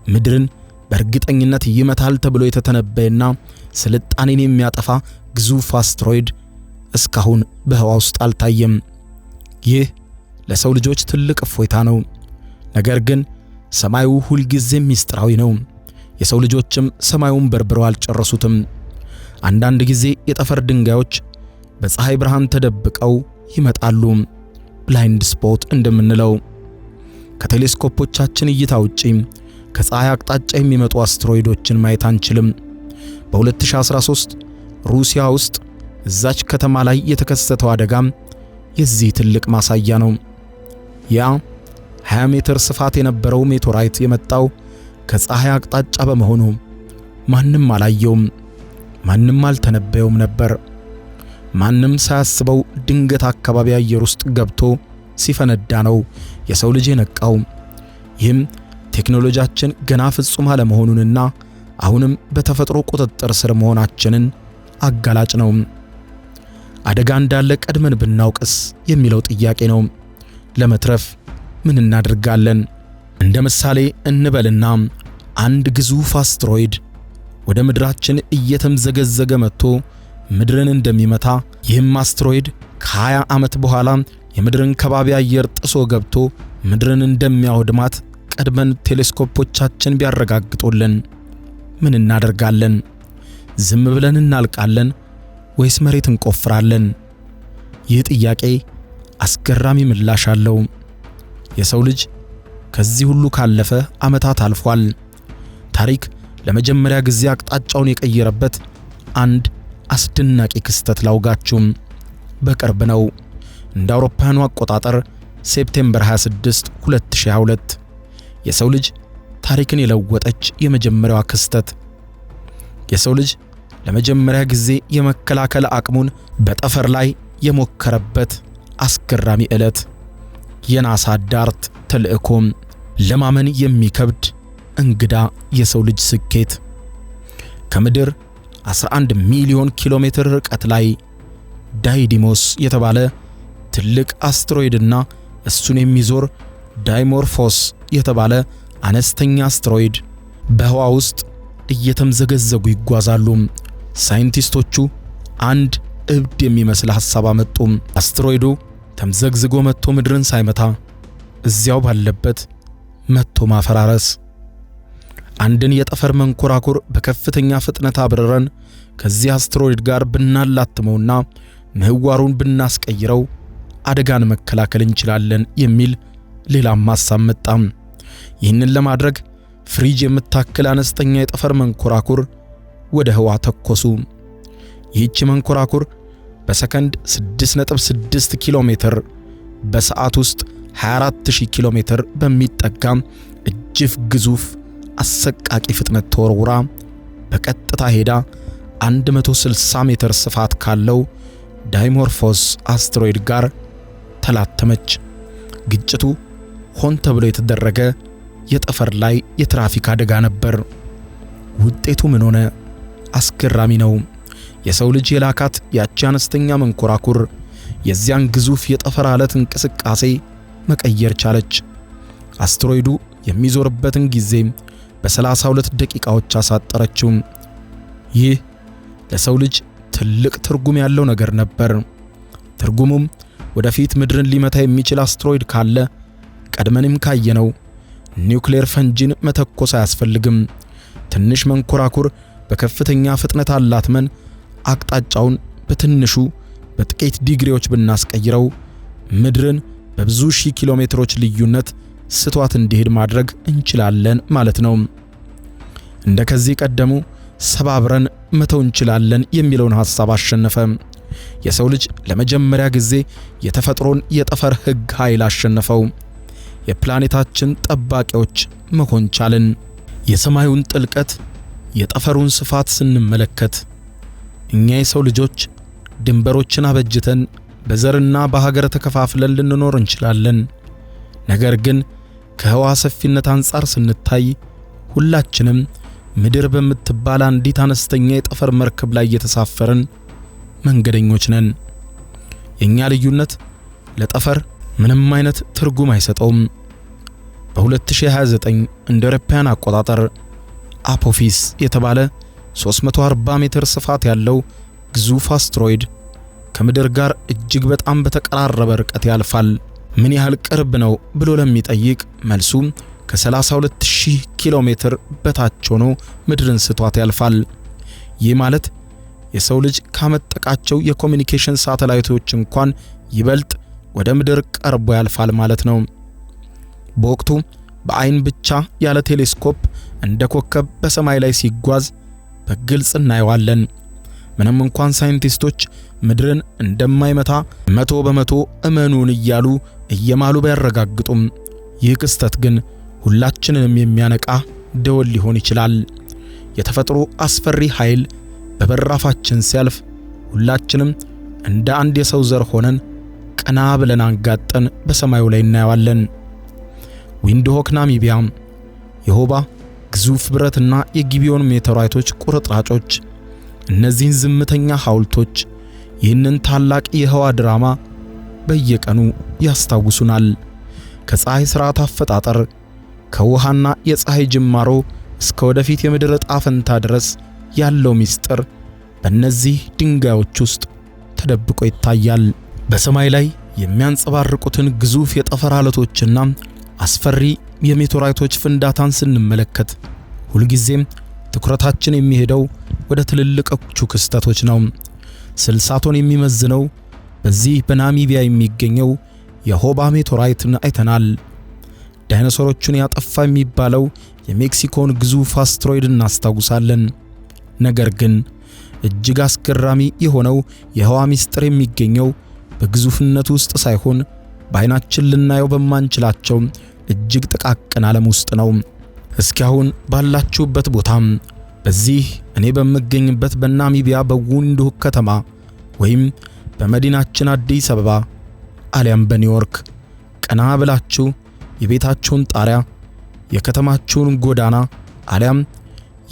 ምድርን በእርግጠኝነት ይመታል ተብሎ የተተነበየና ስልጣኔን የሚያጠፋ ግዙፍ አስትሮይድ እስካሁን በህዋ ውስጥ አልታየም። ይህ ለሰው ልጆች ትልቅ እፎይታ ነው። ነገር ግን ሰማዩ ሁልጊዜም ሚስጥራዊ ነው። የሰው ልጆችም ሰማዩን በርብረው አልጨረሱትም። አንዳንድ ጊዜ የጠፈር ድንጋዮች በፀሐይ ብርሃን ተደብቀው ይመጣሉ፣ ብላይንድ ስፖት እንደምንለው። ከቴሌስኮፖቻችን እይታ ውጪ ከፀሐይ አቅጣጫ የሚመጡ አስትሮይዶችን ማየት አንችልም። በ2013 ሩሲያ ውስጥ እዛች ከተማ ላይ የተከሰተው አደጋም የዚህ ትልቅ ማሳያ ነው። ያ 20 ሜትር ስፋት የነበረው ሜቴራይት የመጣው ከፀሐይ አቅጣጫ በመሆኑ ማንም አላየውም፣ ማንም አልተነበየውም ነበር። ማንም ሳያስበው ድንገት አካባቢ አየር ውስጥ ገብቶ ሲፈነዳ ነው የሰው ልጅ የነቃው። ይህም ቴክኖሎጂያችን ገና ፍጹም አለመሆኑንና አሁንም በተፈጥሮ ቁጥጥር ስር መሆናችንን አጋላጭ ነው። አደጋ እንዳለ ቀድመን ብናውቅስ የሚለው ጥያቄ ነው። ለመትረፍ ምን እናደርጋለን? እንደ ምሳሌ እንበልና አንድ ግዙፍ አስትሮይድ ወደ ምድራችን እየተምዘገዘገ መጥቶ ምድርን እንደሚመታ፣ ይህም አስትሮይድ ከ20 ዓመት በኋላ የምድርን ከባቢ አየር ጥሶ ገብቶ ምድርን እንደሚያወድማት ቀድመን ቴሌስኮፖቻችን ቢያረጋግጡልን ምን እናደርጋለን? ዝም ብለን እናልቃለን ወይስ መሬት እንቆፍራለን? ይህ ጥያቄ አስገራሚ ምላሽ አለው። የሰው ልጅ ከዚህ ሁሉ ካለፈ ዓመታት አልፏል። ታሪክ ለመጀመሪያ ጊዜ አቅጣጫውን የቀየረበት አንድ አስደናቂ ክስተት ላውጋችሁም። በቅርብ ነው። እንደ አውሮፓውያኑ አቆጣጠር ሴፕቴምበር 26 2022 የሰው ልጅ ታሪክን የለወጠች የመጀመሪያዋ ክስተት። የሰው ልጅ ለመጀመሪያ ጊዜ የመከላከል አቅሙን በጠፈር ላይ የሞከረበት አስገራሚ ዕለት። የናሳ ዳርት ተልእኮም ለማመን የሚከብድ እንግዳ የሰው ልጅ ስኬት። ከምድር 11 ሚሊዮን ኪሎ ሜትር ርቀት ላይ ዳይዲሞስ የተባለ ትልቅ አስትሮይድና እሱን የሚዞር ዳይሞርፎስ የተባለ አነስተኛ አስትሮይድ በህዋ ውስጥ እየተምዘገዘጉ ይጓዛሉ። ሳይንቲስቶቹ አንድ እብድ የሚመስል ሐሳብ አመጡ። አስትሮይዱ ተምዘግዝጎ መጥቶ ምድርን ሳይመታ እዚያው ባለበት መጥቶ ማፈራረስ። አንድን የጠፈር መንኮራኩር በከፍተኛ ፍጥነት አብረረን ከዚህ አስትሮይድ ጋር ብናላትመውና ምህዋሩን ብናስቀይረው አደጋን መከላከል እንችላለን የሚል ሌላም ሐሳብ መጣ። ይህንን ለማድረግ ፍሪጅ የምታክል አነስተኛ የጠፈር መንኮራኩር ወደ ህዋ ተኮሱ። ይህች መንኮራኩር በሰከንድ 6.6 ኪሎ ሜትር በሰዓት ውስጥ 24000 ኪሎ ሜትር በሚጠጋም እጅግ ግዙፍ አሰቃቂ ፍጥነት ተወርውራ በቀጥታ ሄዳ 160 ሜትር ስፋት ካለው ዳይሞርፎስ አስትሮይድ ጋር ተላተመች። ግጭቱ ሆን ተብሎ የተደረገ የጠፈር ላይ የትራፊክ አደጋ ነበር። ውጤቱ ምን ሆነ? አስገራሚ ነው። የሰው ልጅ የላካት ያቺ አነስተኛ መንኮራኩር የዚያን ግዙፍ የጠፈር አለት እንቅስቃሴ መቀየር ቻለች። አስትሮይዱ የሚዞርበትን ጊዜ በ32 ደቂቃዎች አሳጠረችው። ይህ ለሰው ልጅ ትልቅ ትርጉም ያለው ነገር ነበር። ትርጉሙም ወደፊት ምድርን ሊመታ የሚችል አስትሮይድ ካለ ቀድመንም ካየነው ኒውክሌር ፈንጂን መተኮስ አያስፈልግም። ትንሽ መንኮራኩር በከፍተኛ ፍጥነት አላትመን አቅጣጫውን በትንሹ በጥቂት ዲግሪዎች ብናስቀይረው ምድርን በብዙ ሺህ ኪሎ ሜትሮች ልዩነት ስቷት እንዲሄድ ማድረግ እንችላለን ማለት ነው። እንደከዚህ ቀደሙ ሰባብረን መተው እንችላለን የሚለውን ሐሳብ አሸነፈ። የሰው ልጅ ለመጀመሪያ ጊዜ የተፈጥሮን የጠፈር ሕግ ኃይል አሸነፈው። የፕላኔታችን ጠባቂዎች መሆን ቻልን። የሰማዩን ጥልቀት፣ የጠፈሩን ስፋት ስንመለከት እኛ የሰው ልጆች ድንበሮችን አበጅተን በዘርና በሀገር ተከፋፍለን ልንኖር እንችላለን። ነገር ግን ከህዋ ሰፊነት አንጻር ስንታይ ሁላችንም ምድር በምትባል አንዲት አነስተኛ የጠፈር መርከብ ላይ የተሳፈርን መንገደኞች ነን። የኛ ልዩነት ለጠፈር ምንም አይነት ትርጉም አይሰጠውም። በ2029 እንደ አውሮፓውያን አቆጣጠር አፖፊስ የተባለ 340 ሜትር ስፋት ያለው ግዙፍ አስትሮይድ ከምድር ጋር እጅግ በጣም በተቀራረበ ርቀት ያልፋል። ምን ያህል ቅርብ ነው ብሎ ለሚጠይቅ መልሱ ከ32000 ኪሎ ሜትር በታች ሆኖ ምድርን ስቷት ያልፋል። ይህ ማለት የሰው ልጅ ካመጠቃቸው የኮሙኒኬሽን ሳተላይቶች እንኳን ይበልጥ ወደ ምድር ቀርቦ ያልፋል ማለት ነው። በወቅቱ በአይን ብቻ ያለ ቴሌስኮፕ እንደ ኮከብ በሰማይ ላይ ሲጓዝ በግልጽ እናየዋለን። ምንም እንኳን ሳይንቲስቶች ምድርን እንደማይመታ 100% እመኑን እያሉ እየማሉ ቢያረጋግጡም ይህ ክስተት ግን ሁላችንንም የሚያነቃ ደወል ሊሆን ይችላል። የተፈጥሮ አስፈሪ ኃይል በበራፋችን ሲያልፍ ሁላችንም እንደ አንድ የሰው ዘር ሆነን ቀና ብለን አንጋጠን በሰማዩ ላይ እናየዋለን። ዊንድሆክ ናሚቢያ የሆባ ግዙፍ ብረትና የጊቢዮን ሜቴራይቶች ቁርጥራጮች፣ እነዚህን ዝምተኛ ሐውልቶች ይህንን ታላቅ የህዋ ድራማ በየቀኑ ያስታውሱናል። ከፀሐይ ሥርዓት አፈጣጠር፣ ከውሃና የፀሐይ ጅማሮ እስከ ወደፊት የምድር ዕጣ ፈንታ ድረስ ያለው ምስጢር በእነዚህ ድንጋዮች ውስጥ ተደብቆ ይታያል። በሰማይ ላይ የሚያንጸባርቁትን ግዙፍ የጠፈር አለቶችና አስፈሪ የሜቴራይቶች ፍንዳታን ስንመለከት ሁልጊዜም ትኩረታችን የሚሄደው ወደ ትልልቆቹ ክስተቶች ነው። 60 ቶን የሚመዝነው በዚህ በናሚቢያ የሚገኘው የሆባ ሜቴራይትን አይተናል። ዳይኖሰሮቹን ያጠፋ የሚባለው የሜክሲኮን ግዙፍ አስትሮይድ እናስታውሳለን። ነገር ግን እጅግ አስገራሚ የሆነው የህዋ ምስጢር የሚገኘው በግዙፍነቱ ውስጥ ሳይሆን በአይናችን ልናየው በማንችላቸው እጅግ ጥቃቅን ዓለም ውስጥ ነው። እስኪ አሁን ባላችሁበት ቦታ በዚህ እኔ በመገኝበት በናሚቢያ በዊንድሆክ ከተማ ወይም በመዲናችን አዲስ አበባ አሊያም በኒውዮርክ ቀና ብላችሁ የቤታችሁን ጣሪያ፣ የከተማችሁን ጎዳና አሊያም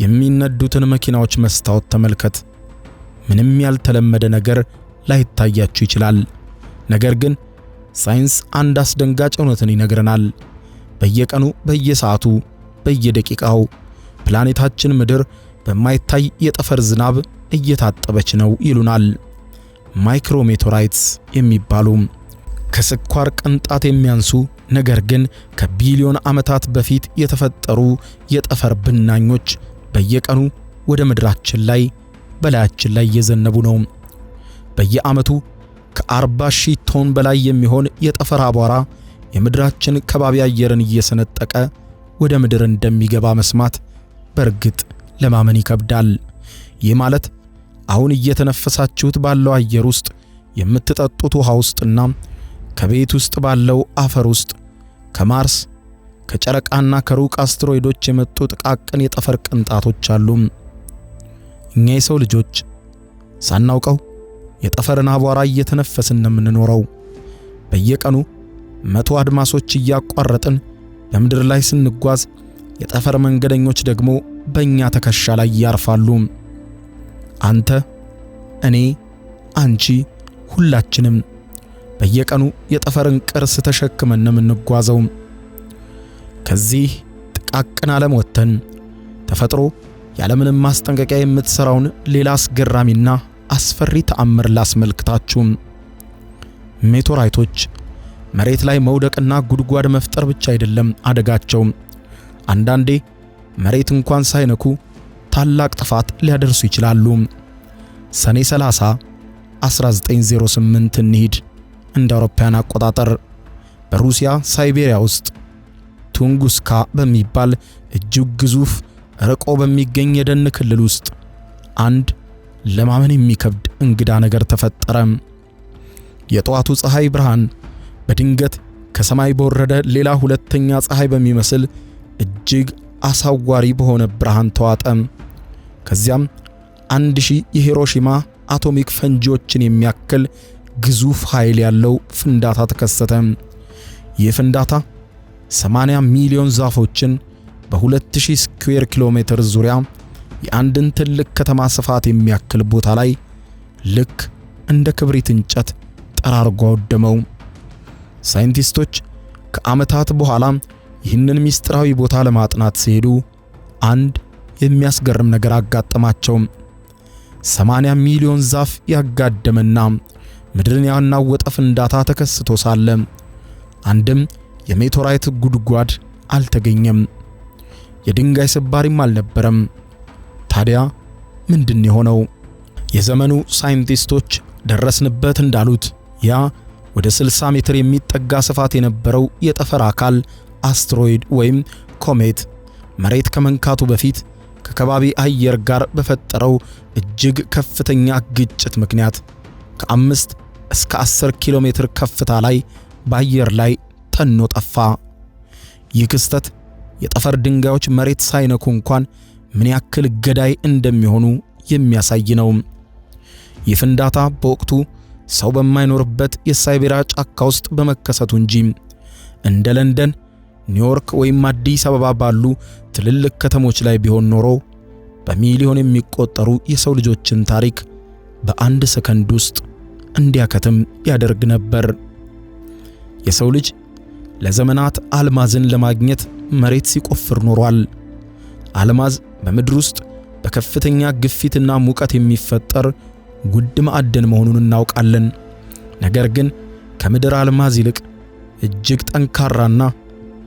የሚነዱትን መኪናዎች መስታወት ተመልከት። ምንም ያልተለመደ ነገር ላይታያችሁ ይችላል። ነገር ግን ሳይንስ አንድ አስደንጋጭ እውነትን ይነግረናል። በየቀኑ፣ በየሰዓቱ፣ በየደቂቃው ፕላኔታችን ምድር በማይታይ የጠፈር ዝናብ እየታጠበች ነው ይሉናል። ማይክሮሜቴራይትስ የሚባሉ ከስኳር ቅንጣት የሚያንሱ ነገር ግን ከቢሊዮን ዓመታት በፊት የተፈጠሩ የጠፈር ብናኞች በየቀኑ ወደ ምድራችን ላይ በላያችን ላይ እየዘነቡ ነው። በየዓመቱ ከ40,000 ቶን በላይ የሚሆን የጠፈር አቧራ የምድራችን ከባቢ አየርን እየሰነጠቀ ወደ ምድር እንደሚገባ መስማት በእርግጥ ለማመን ይከብዳል። ይህ ማለት አሁን እየተነፈሳችሁት ባለው አየር ውስጥ፣ የምትጠጡት ውሃ ውስጥና ከቤት ውስጥ ባለው አፈር ውስጥ ከማርስ ከጨረቃና ከሩቅ አስትሮይዶች የመጡ ጥቃቅን የጠፈር ቅንጣቶች አሉ። እኛ የሰው ልጆች ሳናውቀው የጠፈርን አቧራ እየተነፈስን ነው የምንኖረው። በየቀኑ 100 አድማሶች እያቋረጥን በምድር ላይ ስንጓዝ የጠፈር መንገደኞች ደግሞ በእኛ ትከሻ ላይ ያርፋሉ። አንተ፣ እኔ፣ አንቺ፣ ሁላችንም በየቀኑ የጠፈርን ቅርስ ተሸክመን ነው የምንጓዘው። ከዚህ ጥቃቅን ዓለም ወጥተን ተፈጥሮ ያለምንም ማስጠንቀቂያ የምትሰራውን ሌላ አስገራሚና አስፈሪ ተአምር ላስመልክታችሁ። ሜቴራይቶች መሬት ላይ መውደቅና ጉድጓድ መፍጠር ብቻ አይደለም አደጋቸው። አንዳንዴ መሬት እንኳን ሳይነኩ ታላቅ ጥፋት ሊያደርሱ ይችላሉ። ሰኔ 30 1908 እንሂድ እንደ አውሮፓውያን አቆጣጠር በሩሲያ ሳይቤሪያ ውስጥ ቱንጉስካ በሚባል እጅግ ግዙፍ ርቆ በሚገኝ የደን ክልል ውስጥ አንድ ለማመን የሚከብድ እንግዳ ነገር ተፈጠረ። የጠዋቱ ፀሐይ ብርሃን በድንገት ከሰማይ በወረደ ሌላ ሁለተኛ ፀሐይ በሚመስል እጅግ አሳዋሪ በሆነ ብርሃን ተዋጠ። ከዚያም 1000 የሂሮሺማ አቶሚክ ፈንጂዎችን የሚያክል ግዙፍ ኃይል ያለው ፍንዳታ ተከሰተ። ይህ ፍንዳታ 80 ሚሊዮን ዛፎችን በ2000 ስኩዌር ኪሎ ሜትር ዙሪያ የአንድን ትልቅ ከተማ ስፋት የሚያክል ቦታ ላይ ልክ እንደ ክብሪት እንጨት ጠራርጎ አወደመው። ሳይንቲስቶች ከዓመታት በኋላ ይህንን ምስጢራዊ ቦታ ለማጥናት ሲሄዱ አንድ የሚያስገርም ነገር አጋጠማቸው። 80 ሚሊዮን ዛፍ ያጋደመና ምድርን ያናወጠ ፍንዳታ ተከስቶ ሳለ አንድም የሜቴራይት ጉድጓድ አልተገኘም። የድንጋይ ስባሪም አልነበረም። ታዲያ ምንድን የሆነው? የዘመኑ ሳይንቲስቶች ደረስንበት እንዳሉት ያ ወደ 60 ሜትር የሚጠጋ ስፋት የነበረው የጠፈር አካል አስትሮይድ ወይም ኮሜት መሬት ከመንካቱ በፊት ከከባቢ አየር ጋር በፈጠረው እጅግ ከፍተኛ ግጭት ምክንያት ከ5 እስከ 10 ኪሎ ሜትር ከፍታ ላይ በአየር ላይ ተኖ ጠፋ። ይህ ክስተት የጠፈር ድንጋዮች መሬት ሳይነኩ እንኳን ምን ያክል ገዳይ እንደሚሆኑ የሚያሳይ ነው። ይህ ፍንዳታ በወቅቱ ሰው በማይኖርበት የሳይቤሪያ ጫካ ውስጥ በመከሰቱ እንጂ እንደ ለንደን፣ ኒውዮርክ ወይም አዲስ አበባ ባሉ ትልልቅ ከተሞች ላይ ቢሆን ኖሮ በሚሊዮን የሚቆጠሩ የሰው ልጆችን ታሪክ በአንድ ሰከንድ ውስጥ እንዲያከትም ያደርግ ነበር። የሰው ልጅ ለዘመናት አልማዝን ለማግኘት መሬት ሲቆፍር ኖሯል። አልማዝ በምድር ውስጥ በከፍተኛ ግፊትና ሙቀት የሚፈጠር ውድ ማዕድን መሆኑን እናውቃለን። ነገር ግን ከምድር አልማዝ ይልቅ እጅግ ጠንካራና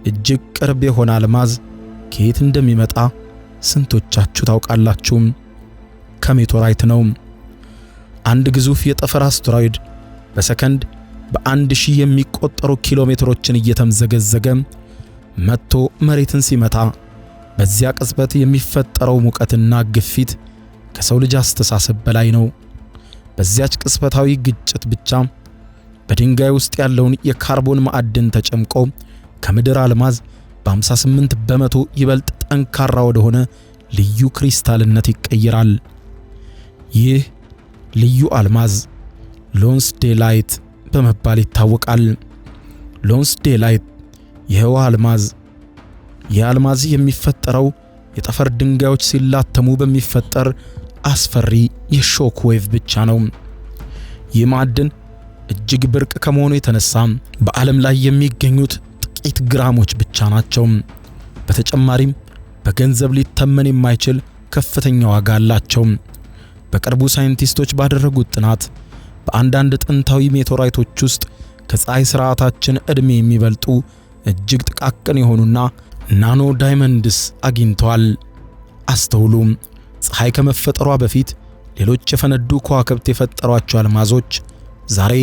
እጅግ ቅርብ የሆነ አልማዝ ከየት እንደሚመጣ ስንቶቻችሁ ታውቃላችሁ? ከሜቴራይት ነው። አንድ ግዙፍ የጠፈር አስትሮይድ በሰከንድ በ1000 የሚቆጠሩ ኪሎ ሜትሮችን እየተምዘገዘገ መጥቶ መሬትን ሲመታ በዚያ ቅጽበት የሚፈጠረው ሙቀትና ግፊት ከሰው ልጅ አስተሳሰብ በላይ ነው። በዚያች ቅጽበታዊ ግጭት ብቻ በድንጋይ ውስጥ ያለውን የካርቦን ማዕድን ተጨምቆ ከምድር አልማዝ በ58 በመቶ ይበልጥ ጠንካራ ወደሆነ ልዩ ክሪስታልነት ይቀየራል። ይህ ልዩ አልማዝ ሎንስዴላይት በመባል ይታወቃል። ሎንስዴላይት የህዋ አልማዝ። ይህ አልማዝ የሚፈጠረው የጠፈር ድንጋዮች ሲላተሙ በሚፈጠር አስፈሪ የሾክ ዌቭ ብቻ ነው። ይህ ማዕድን እጅግ ብርቅ ከመሆኑ የተነሳ በዓለም ላይ የሚገኙት ጥቂት ግራሞች ብቻ ናቸው። በተጨማሪም በገንዘብ ሊተመን የማይችል ከፍተኛ ዋጋ አላቸው። በቅርቡ ሳይንቲስቶች ባደረጉት ጥናት በአንዳንድ ጥንታዊ ሜቴራይቶች ውስጥ ከፀሐይ ስርዓታችን ዕድሜ የሚበልጡ እጅግ ጥቃቅን የሆኑና ናኖ ዳይመንድስ አግኝተዋል። አስተውሉ። ፀሐይ ከመፈጠሯ በፊት ሌሎች የፈነዱ ከዋክብት የፈጠሯቸው አልማዞች ዛሬ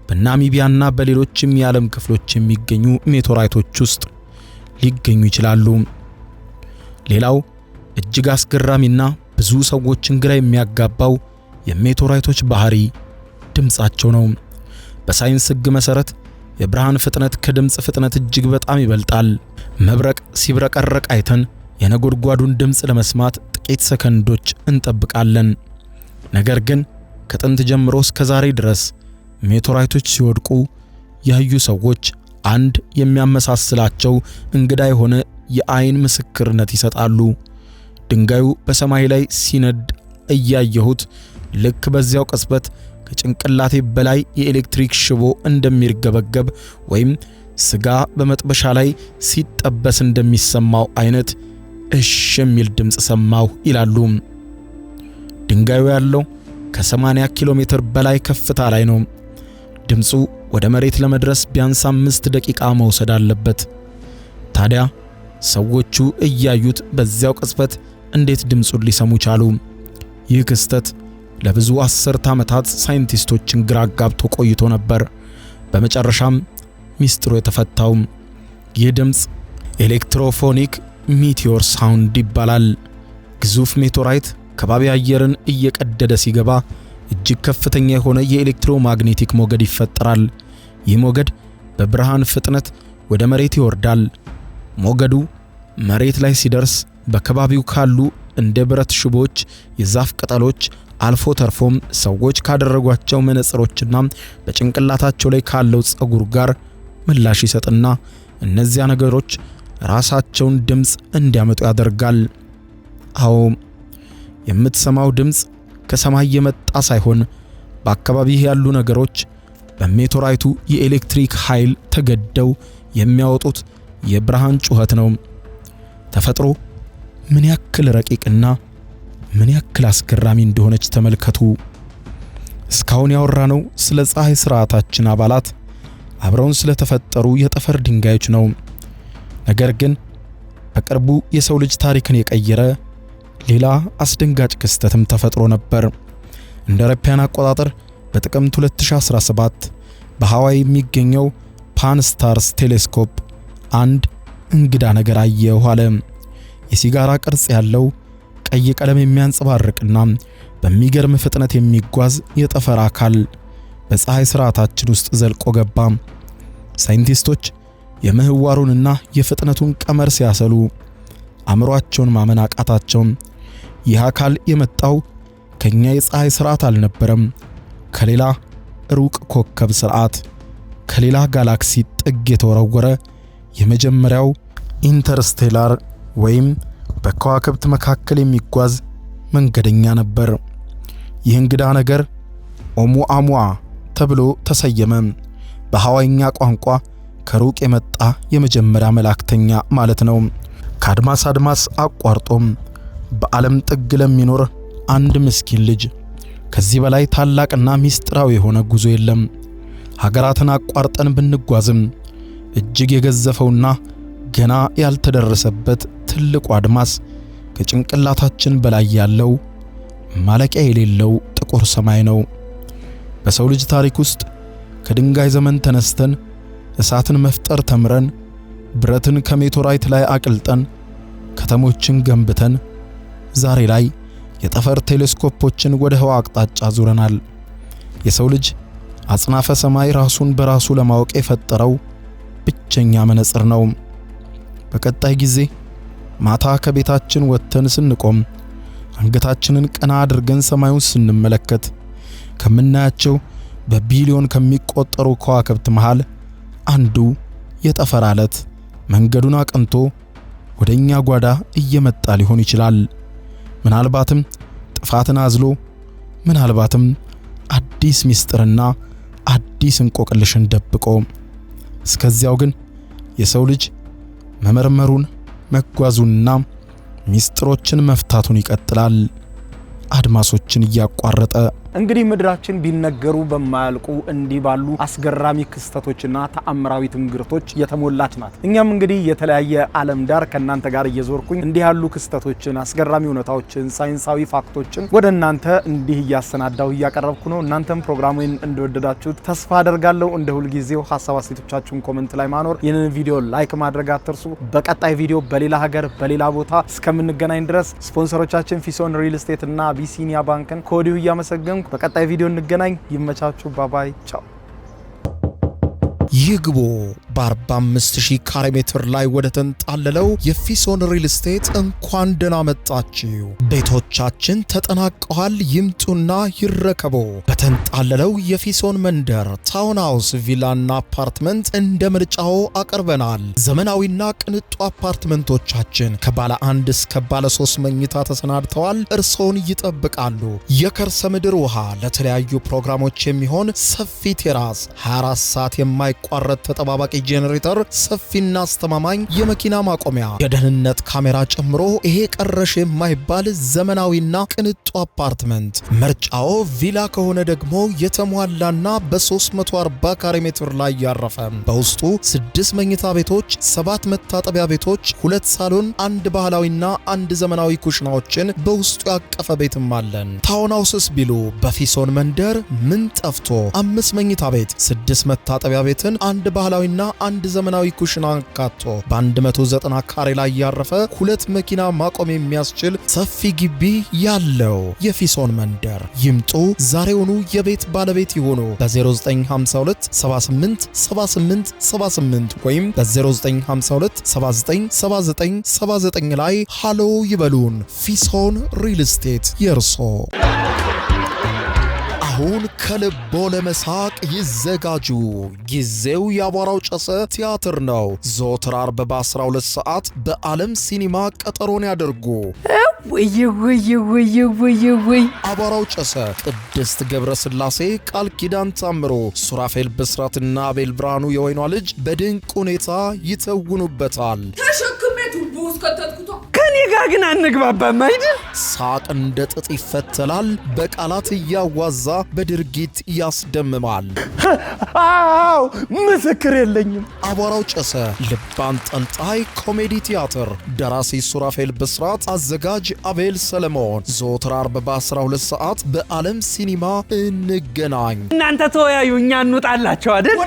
በናሚቢያና በሌሎችም የዓለም ክፍሎች የሚገኙ ሜቴራይቶች ውስጥ ሊገኙ ይችላሉ። ሌላው እጅግ አስገራሚና ብዙ ሰዎችን ግራ የሚያጋባው የሜቴራይቶች ባህሪ ድምጻቸው ነው። በሳይንስ ሕግ መሰረት የብርሃን ፍጥነት ከድምጽ ፍጥነት እጅግ በጣም ይበልጣል። መብረቅ ሲብረቀረቅ አይተን የነጎድጓዱን ድምጽ ለመስማት ጥቂት ሰከንዶች እንጠብቃለን። ነገር ግን ከጥንት ጀምሮ እስከ ዛሬ ድረስ ሜቴራይቶች ሲወድቁ ያዩ ሰዎች አንድ የሚያመሳስላቸው እንግዳ የሆነ የአይን ምስክርነት ይሰጣሉ። ድንጋዩ በሰማይ ላይ ሲነድ እያየሁት ልክ በዚያው ቅጽበት ከጭንቅላቴ በላይ የኤሌክትሪክ ሽቦ እንደሚርገበገብ ወይም ስጋ በመጥበሻ ላይ ሲጠበስ እንደሚሰማው አይነት እሽ የሚል ድምጽ ሰማሁ ይላሉ። ድንጋዩ ያለው ከ80 ኪሎ ሜትር በላይ ከፍታ ላይ ነው። ድምጹ ወደ መሬት ለመድረስ ቢያንስ 5 ደቂቃ መውሰድ አለበት። ታዲያ ሰዎቹ እያዩት በዚያው ቅጽበት እንዴት ድምጹን ሊሰሙ ቻሉ? ይህ ክስተት ለብዙ 10 ዓመታት ሳይንቲስቶችን ግራ አጋብቶ ቆይቶ ነበር። በመጨረሻም ሚስጥሩ የተፈታው ይህ ድምጽ ኤሌክትሮፎኒክ ሚቲዮር ሳውንድ ይባላል። ግዙፍ ሜቴራይት ከባቢ አየርን እየቀደደ ሲገባ እጅግ ከፍተኛ የሆነ የኤሌክትሮማግኔቲክ ሞገድ ይፈጠራል። ይህ ሞገድ በብርሃን ፍጥነት ወደ መሬት ይወርዳል። ሞገዱ መሬት ላይ ሲደርስ በከባቢው ካሉ እንደ ብረት ሽቦች፣ የዛፍ ቅጠሎች አልፎ ተርፎም ሰዎች ካደረጓቸው መነጽሮችና በጭንቅላታቸው ላይ ካለው ጸጉር ጋር ምላሽ ይሰጥና እነዚያ ነገሮች ራሳቸውን ድምጽ እንዲያመጡ ያደርጋል። አዎ የምትሰማው ድምጽ ከሰማይ የመጣ ሳይሆን በአካባቢህ ያሉ ነገሮች በሜቴራይቱ የኤሌክትሪክ ኃይል ተገደው የሚያወጡት የብርሃን ጩኸት ነው። ተፈጥሮ ምን ያክል ረቂቅና ምን ያክል አስገራሚ እንደሆነች ተመልከቱ። እስካሁን ያወራነው ስለ ፀሐይ ስርዓታችን አባላት አብረውን ስለተፈጠሩ የጠፈር ድንጋዮች ነው። ነገር ግን በቅርቡ የሰው ልጅ ታሪክን የቀየረ ሌላ አስደንጋጭ ክስተትም ተፈጥሮ ነበር። እንደ አውሮፓውያን አቆጣጠር በጥቅምት 2017 በሃዋይ የሚገኘው ፓን ስታርስ ቴሌስኮፕ አንድ እንግዳ ነገር አየሁ አለ። የሲጋራ ቅርጽ ያለው ቀይ ቀለም የሚያንጸባርቅና በሚገርም ፍጥነት የሚጓዝ የጠፈር አካል በፀሐይ ስርዓታችን ውስጥ ዘልቆ ገባ። ሳይንቲስቶች የምህዋሩንና የፍጥነቱን ቀመር ሲያሰሉ አእምሮአቸውን ማመን አቃታቸው። ይህ አካል የመጣው ከኛ የፀሐይ ስርዓት አልነበረም፣ ከሌላ ሩቅ ኮከብ ስርዓት፣ ከሌላ ጋላክሲ ጥግ የተወረወረ የመጀመሪያው ኢንተርስቴላር ወይም በከዋክብት መካከል የሚጓዝ መንገደኛ ነበር። ይህ እንግዳ ነገር ኦሙአሙአ ተብሎ ተሰየመ። በሃዋይኛ ቋንቋ ከሩቅ የመጣ የመጀመሪያ መላእክተኛ ማለት ነው። ከአድማስ አድማስ አቋርጦም በዓለም ጥግ ለሚኖር አንድ ምስኪን ልጅ ከዚህ በላይ ታላቅና ሚስጥራዊ የሆነ ጉዞ የለም። ሀገራትን አቋርጠን ብንጓዝም እጅግ የገዘፈውና ገና ያልተደረሰበት ትልቁ አድማስ ከጭንቅላታችን በላይ ያለው ማለቂያ የሌለው ጥቁር ሰማይ ነው። በሰው ልጅ ታሪክ ውስጥ ከድንጋይ ዘመን ተነስተን እሳትን መፍጠር ተምረን ብረትን ከሜቴራይት ላይ አቅልጠን ከተሞችን ገንብተን ዛሬ ላይ የጠፈር ቴሌስኮፖችን ወደ ህዋ አቅጣጫ ዙረናል። የሰው ልጅ አጽናፈ ሰማይ ራሱን በራሱ ለማወቅ የፈጠረው ብቸኛ መነጽር ነው። በቀጣይ ጊዜ ማታ ከቤታችን ወጥተን ስንቆም አንገታችንን ቀና አድርገን ሰማዩን ስንመለከት ከምናያቸው በቢሊዮን ከሚቆጠሩ ከዋክብት መሃል አንዱ የጠፈር አለት መንገዱን አቅንቶ ወደኛ ጓዳ እየመጣ ሊሆን ይችላል። ምናልባትም ጥፋትን አዝሎ፣ ምናልባትም አዲስ ሚስጥርና አዲስ እንቆቅልሽን ደብቆ። እስከዚያው ግን የሰው ልጅ መመርመሩን መጓዙንና ሚስጥሮችን መፍታቱን ይቀጥላል፣ አድማሶችን እያቋረጠ። እንግዲህ ምድራችን ቢነገሩ በማያልቁ እንዲህ ባሉ አስገራሚ ክስተቶችና ተአምራዊ ትንግርቶች የተሞላች ናት። እኛም እንግዲህ የተለያየ ዓለም ዳር ከናንተ ጋር እየዞርኩኝ እንዲህ ያሉ ክስተቶችን፣ አስገራሚ እውነታዎችን፣ ሳይንሳዊ ፋክቶችን ወደ እናንተ እንዲህ እያሰናዳው እያቀረብኩ ነው። እናንተም ፕሮግራሙን እንደወደዳችሁት ተስፋ አደርጋለሁ። እንደ ሁልጊዜው ሐሳብ አስተያየቶቻችሁን ኮሜንት ላይ ማኖር፣ ይህንን ቪዲዮ ላይክ ማድረግ አትርሱ። በቀጣይ ቪዲዮ በሌላ ሀገር በሌላ ቦታ እስከምንገናኝ ድረስ ስፖንሰሮቻችን ፊሶን ሪል ስቴት እና አቢሲኒያ ባንክን ከወዲሁ እያመሰገንኩ በቀጣይ ቪዲዮ እንገናኝ። ይመቻችሁ። ባባይ ቻው። ይግቦ በ45000 ካሬ ሜትር ላይ ወደ ተንጣለለው የፊሶን ሪል ስቴት እንኳን ደህና መጣችሁ። ቤቶቻችን ተጠናቀዋል። ይምጡና ይረከቦ። በተንጣለለው የፊሶን መንደር ታውን ሃውስ፣ ቪላና አፓርትመንት እንደ ምርጫው አቅርበናል። ዘመናዊና ቅንጡ አፓርትመንቶቻችን ከባለ 1 እስከ ባለ 3 መኝታ ተሰናድተዋል። እርሶን ይጠብቃሉ። የከርሰ ምድር ውሃ፣ ለተለያዩ ፕሮግራሞች የሚሆን ሰፊ ቴራስ፣ 24 ሰዓት የማይቋረጥ ተጠባባቂ ጄኔሬተር፣ ሰፊና አስተማማኝ የመኪና ማቆሚያ፣ የደህንነት ካሜራ ጨምሮ ይሄ ቀረሽ የማይባል ዘመናዊና ቅንጡ አፓርትመንት። ምርጫው ቪላ ከሆነ ደግሞ የተሟላና በ340 ካሬ ሜትር ላይ ያረፈ በውስጡ 6 መኝታ ቤቶች፣ 7 መታጠቢያ ቤቶች፣ 2 ሳሎን፣ 1 ባህላዊና 1 ዘመናዊ ኩሽናዎችን በውስጡ ያቀፈ ቤትም አለን። ታውን ሃውስስ ቢሉ በፊሶን መንደር ምን ጠፍቶ 5 መኝታ ቤት፣ 6 መታጠቢያ ቤትን፣ 1 ባህላዊና አንድ ዘመናዊ ኩሽና አካቶ በ190 ካሬ ላይ ያረፈ 2 መኪና ማቆም የሚያስችል ሰፊ ግቢ ያለው የፊሶን መንደር ይምጡ። ዛሬውኑ የቤት ባለቤት ይሆኑ። በ0952 78 78 78 ወይም በ0952 79 79 79 ላይ ሃሎ ይበሉን። ፊሶን ሪል ስቴት የርሶ። አሁን ከልቦ ለመሳቅ ይዘጋጁ። ጊዜው የአቧራው ጨሰ ቲያትር ነው። ዘወትር ዓርብ በ12 ሰዓት በዓለም ሲኒማ ቀጠሮን ያደርጉ። ወይ አቧራው ጨሰ ቅድስት ገብረስላሴ፣ ቃል ኪዳን ታምሮ፣ ሱራፌል ብስራትና አቤል ብርሃኑ የወይኗ ልጅ በድንቅ ሁኔታ ይተውኑበታል። ከኔ ጋር ግን አንግባባም አይደል? ሳቅ እንደ ጥጥ ይፈተላል። በቃላት እያዋዛ በድርጊት ያስደምማል። አዎ ምስክር የለኝም። አቧራው ጨሰ ልብ አንጠልጣይ ኮሜዲ ቲያትር። ደራሲ ሱራፌል ብስራት፣ አዘጋጅ አቤል ሰለሞን። ዘወትር ዓርብ በ12 ሰዓት በዓለም ሲኒማ እንገናኝ። እናንተ ተወያዩ፣ እኛ እንውጣላቸው አይደል?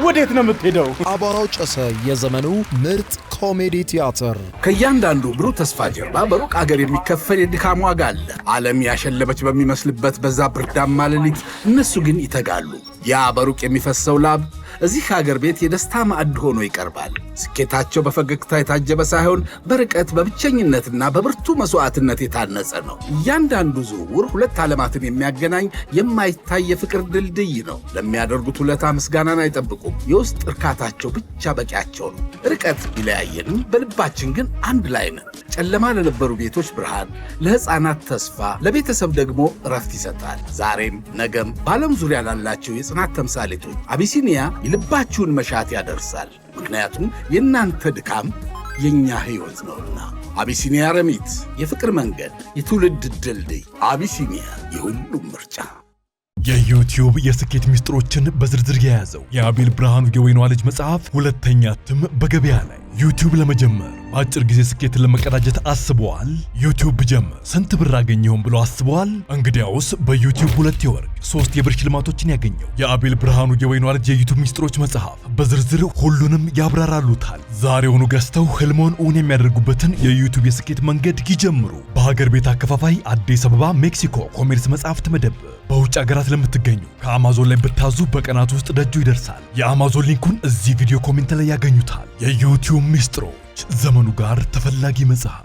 ወዴት ነው የምትሄደው? አቧራው ጨሰ የዘመኑ ምርጥ ኮሜዲ ቲያትር። ከእያንዳንዱ ብሩህ ተስፋ ጀርባ በሩቅ አገር የሚከፈል የድካም ዋጋ አለ። ዓለም ያሸለበች በሚመስልበት በዛ ብርዳማ ሌሊት እነሱ ግን ይተጋሉ። ያ በሩቅ የሚፈሰው ላብ እዚህ ሀገር ቤት የደስታ ማዕድ ሆኖ ይቀርባል። ስኬታቸው በፈገግታ የታጀበ ሳይሆን በርቀት በብቸኝነትና በብርቱ መስዋዕትነት የታነጸ ነው። እያንዳንዱ ዝውውር 2 ዓለማትን የሚያገናኝ የማይታይ የፍቅር ድልድይ ነው። ለሚያደርጉት ውለታ ምስጋናን አይጠብቁም። የውስጥ እርካታቸው ብቻ በቂያቸው ነው። ርቀት ቢለያየንም በልባችን ግን አንድ ላይ ነን። ጨለማ ለነበሩ ቤቶች ብርሃን፣ ለሕፃናት ተስፋ፣ ለቤተሰብ ደግሞ እረፍት ይሰጣል። ዛሬም ነገም በዓለም ዙሪያ ላላቸው የጽናት ተምሳሌቶች አቢሲኒያ የልባችሁን መሻት ያደርሳል። ምክንያቱም የእናንተ ድካም የእኛ ሕይወት ነውና። አቢሲኒያ ረሚት፣ የፍቅር መንገድ፣ የትውልድ ድልድይ። አቢሲኒያ የሁሉም ምርጫ። የዩቲዩብ የስኬት ሚስጥሮችን በዝርዝር የያዘው የአቤል ብርሃኑ የወይኗ ልጅ መጽሐፍ 2ኛ እትም በገበያ ላይ። ዩቲዩብ ለመጀመር በአጭር ጊዜ ስኬትን ለመቀዳጀት አስበዋል? ዩቲዩብ ብጀምር ስንት ብር አገኘሁም ብሎ አስበዋል? እንግዲያውስ በዩቲዩብ 2 የወርቅ 3 የብር ሽልማቶችን ያገኘው የአቤል ብርሃኑ የወይኗ ልጅ የዩቲዩብ ሚስጥሮች መጽሐፍ በዝርዝር ሁሉንም ያብራራሉታል። ዛሬውኑ ገዝተው ህልሞን እውን የሚያደርጉበትን የዩቲዩብ የስኬት መንገድ ይጀምሩ። በሀገር ቤት አከፋፋይ አዲስ አበባ ሜክሲኮ ኮሜርስ መጽሐፍት መደብር። በውጭ ሀገራት ለምትገኙ ከአማዞን ላይ ብታዙ በቀናት ውስጥ ደጁ ይደርሳል። የአማዞን ሊንኩን እዚህ ቪዲዮ ኮሜንት ላይ ያገኙታል። የዩቲዩብ ሚስጥሮች፣ ዘመኑ ጋር ተፈላጊ መጽሐፍ።